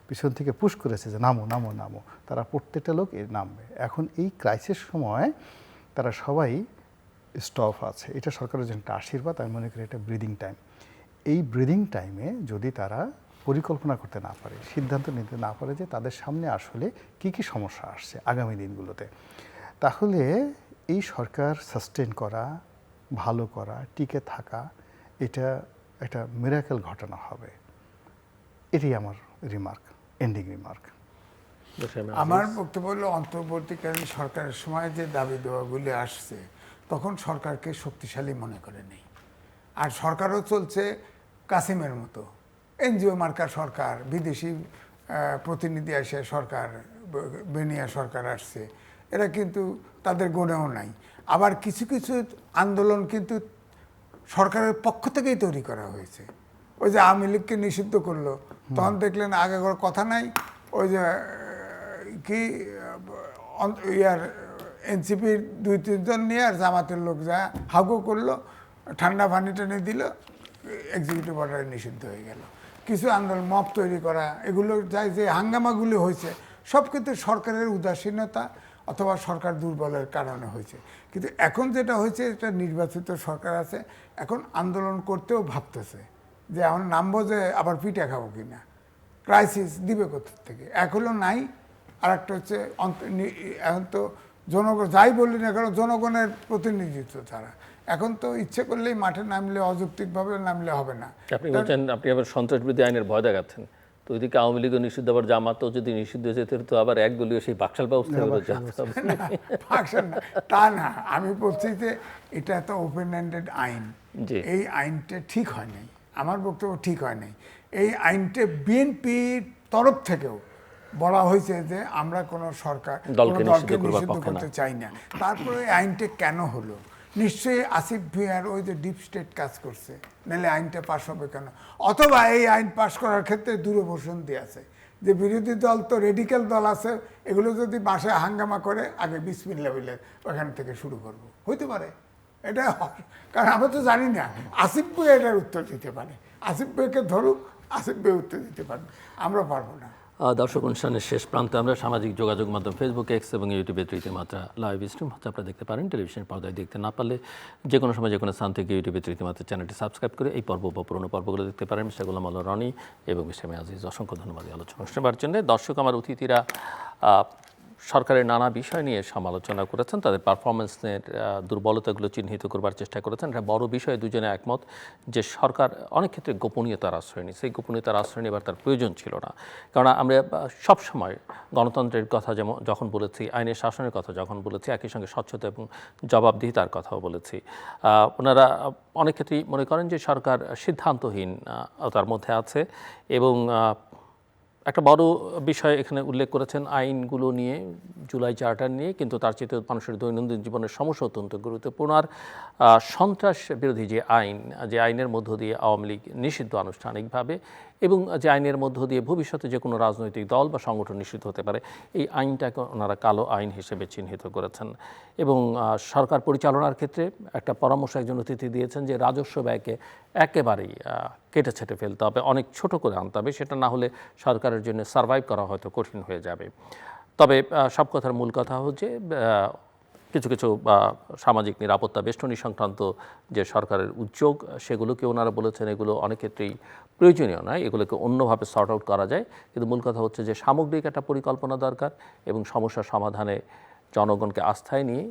পিছন থেকে পুশ করেছে যে নামো নামো নামো, তারা প্রত্যেকটা লোক নামবে। এখন এই ক্রাইসিস সময় তারা সবাই স্টপ আছে। এটা সরকারের জন্য একটা আশীর্বাদ, আমি মনে করি এটা ব্রিদিং টাইম। এই ব্রিদিং টাইমে যদি তারা পরিকল্পনা করতে না পারে, সিদ্ধান্ত নিতে না পারে যে তাদের সামনে আসলে কি কি সমস্যা আসছে আগামী দিনগুলোতে, তাহলে এই সরকার সাস্টেন করা, ভালো করা, টিকে থাকা, এটা একটা মিরাকেল ঘটনা হবে। এটাই আমার রিমার্ক, এন্ডিং রিমার্ক। আমার বক্তব্য হলো অন্তর্বর্তীকালীন সরকারের সময় যে দাবি দেওয়াগুলি আসছে তখন সরকারকে শক্তিশালী মনে করে নেই। আর সরকারও চলছে কাসিমের মতো, এনজিও মার্কার সরকার, বিদেশি প্রতিনিধি আসে সরকার, বেনিয়া সরকার আসছে, এরা কিন্তু তাদের গণেও নাই। আবার কিছু কিছু আন্দোলন কিন্তু সরকারের পক্ষ থেকেই তৈরি করা হয়েছে। ওই যে আওয়ামী লীগকে নিষিদ্ধ করলো, তখন দেখলেন আগে কোনো কথা নাই, ওই যে কি ইয়ার এনসিপির 2-3 জন নিয়ে আর জামাতের লোক যা হাগু করলো, ঠান্ডা পানি টানি দিল, এক্সিকিউটিভ অর্ডারে নিষিদ্ধ হয়ে গেল। কিছু আন্দোলন মব তৈরি করা, এগুলো যাই যে হাঙ্গামাগুলি হয়েছে সব কিন্তু সরকারের উদাসীনতা অথবা সরকার দুর্বলের কারণে হয়েছে। কিন্তু এখন যেটা হয়েছে, এটা নির্বাচিত সরকার আছে, এখন আন্দোলন করতেও ভাবতেছে যে এখন নামবো যে আবার পিঠা খাবো কিনা, ক্রাইসিস দিবে কোথা থেকে। এক হলো নাই, আর একটা হচ্ছে এখন তো জনগণ যাই বললি না কেন জনগণের প্রতিনিধিত্ব তারা, এখন তো ইচ্ছে করলেই মাঠে নামলে, অযৌক্তিকভাবে নামলে হবে না। আপনি বলছেন আপনি আবার সন্ত্রাসবিরোধী আইনের ভয় দেখাচ্ছেন, তো ওইদিকে আওয়ামী লীগও নিষিদ্ধ, আবার জামাতও যদি নিষিদ্ধ যেতে তো আবার একদলীয় সেই বাকশাল ব্যবস্থা তা না, আমি বলছি যে এটা তো ওপেন হ্যান্ডেড আইন, এই আইনটা ঠিক হয় নাই, আমার বক্তব্য ঠিক হয় নাই। এই আইনটা বিএনপির তরফ থেকেও বলা হয়েছে যে আমরা কোনো সরকার দলকে নিষিদ্ধ করতে চাই না। তারপরে এই আইনটা কেন হলো? নিশ্চয়ই আসিফ ভুঁইয়ার ওই যে ডিপ স্টেট কাজ করছে, নাহলে আইনটা পাশ হবে কেন? অথবা এই আইন পাশ করার ক্ষেত্রে দূরবর্ষণী আছে যে বিরোধী দল তো রেডিক্যাল দল আছে, এগুলো যদি বাসায় হাঙ্গামা করে আগে বিসমিল্লাহ বলে ওখান থেকে শুরু করব, হইতে পারে। এটা কারণ আমরা তো জানি না, আসিফ ভুঁইয়া এটার উত্তর দিতে পারে, আসিফ ভুঁইয়াকে ধরুক, আসিফ ভুঁইয়া উত্তর দিতে পারবে, আমরা পারবো না। দর্শক অনুষ্ঠানের শেষ প্রান্তে আমরা সামাজিক যোগাযোগ মাধ্যম ফেসবুক, এক্স এবং ইউটিউবে তৃতীয় মাত্রা লাইভ স্ট্রিম হচ্ছে আপনারা দেখতে পারেন। টেলিভিশন পর্দায় দেখতে না পারলে যে কোনো সময় যে কোনো স্থান থেকে ইউটিউবে তৃতীয় মাত্রা চ্যানেলটি সাবস্ক্রাইব করে এই পর্ব বা পুরোনো পর্বগুলো দেখতে পারেন। মিস্টার গোলাম আল্লাহ রনি এবং মিস্টার আজিজ, অসংখ্য ধন্যবাদ এই আলোচনা শোনাবার জন্য। দর্শক আমার অতিথিরা সরকারের নানা বিষয় নিয়ে সমালোচনা করেছেন, তাদের পারফরমেন্সের দুর্বলতাগুলো চিহ্নিত করবার চেষ্টা করেছেন। এটা বড় বিষয়ে দুজনে একমত যে সরকার অনেক ক্ষেত্রে গোপনীয়তার আশ্রয় নিই, সেই গোপনীয়তার আশ্রয় নেবার তার প্রয়োজন ছিল না। কারণ আমরা সবসময় গণতন্ত্রের কথা যখন বলেছি, আইনের শাসনের কথা যখন বলেছি, একই সঙ্গে স্বচ্ছতা এবং জবাবদিহিতার কথাও বলেছি। ওনারা অনেক ক্ষেত্রেই মনে করেন যে সরকার সিদ্ধান্তহীন তার মধ্যে আছে এবং একটা বড় বিষয় এখানে উল্লেখ করেছেন আইনগুলো নিয়ে, জুলাই চার্টার নিয়ে, কিন্তু তার চেয়ে মানুষের দৈনন্দিন জীবনের সমস্যা অত্যন্ত গুরুত্বপূর্ণ। আর সন্ত্রাস বিরোধী যে আইনের মধ্য দিয়ে আওয়ামী লীগ নিষিদ্ধ আনুষ্ঠানিকভাবে এবং যে আইনের মধ্য দিয়ে ভবিষ্যতে যে কোনো রাজনৈতিক দল বা সংগঠন নিষিদ্ধ হতে পারে, এই আইনটাকে ওনারা কালো আইন হিসেবে চিহ্নিত করেছেন। এবং সরকার পরিচালনার ক্ষেত্রে একটা পরামর্শ একজন অতিথি দিয়েছেন যে রাজস্ব ব্যয়কে একেবারেই কেটে ছেটে ফেলতে হবে, অনেক ছোট করে আনতে হবে, সেটা না হলে সরকারের জন্য সার্ভাইভ করা হয়তো কঠিন হয়ে যাবে। তবে সব কথার মূল কথা হচ্ছে কিছু কিছু সামাজিক নিরাপত্তা বেষ্টনী সংক্রান্ত যে সরকারের উদ্যোগ, সেগুলোকে ওনারা বলেছেন এগুলো অনেক ক্ষেত্রেই প্রয়োজনীয় নয়, এগুলোকে অন্যভাবে সর্ট আউট করা যায়। কিন্তু মূল কথা হচ্ছে যে সামগ্রিক একটা পরিকল্পনা দরকার এবং সমস্যার সমাধানে জনগণকে আস্থায় নিয়ে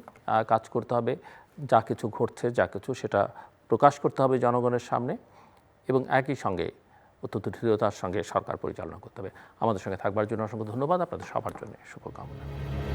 কাজ করতে হবে। যা কিছু ঘটছে যা কিছু সেটা প্রকাশ করতে হবে জনগণের সামনে এবং একই সঙ্গে অত্যন্ত দৃঢ়তার সঙ্গে সরকার পরিচালনা করতে হবে। আমাদের সঙ্গে থাকবার জন্য অসংখ্য ধন্যবাদ। আপনাদের সবার জন্য শুভকামনা।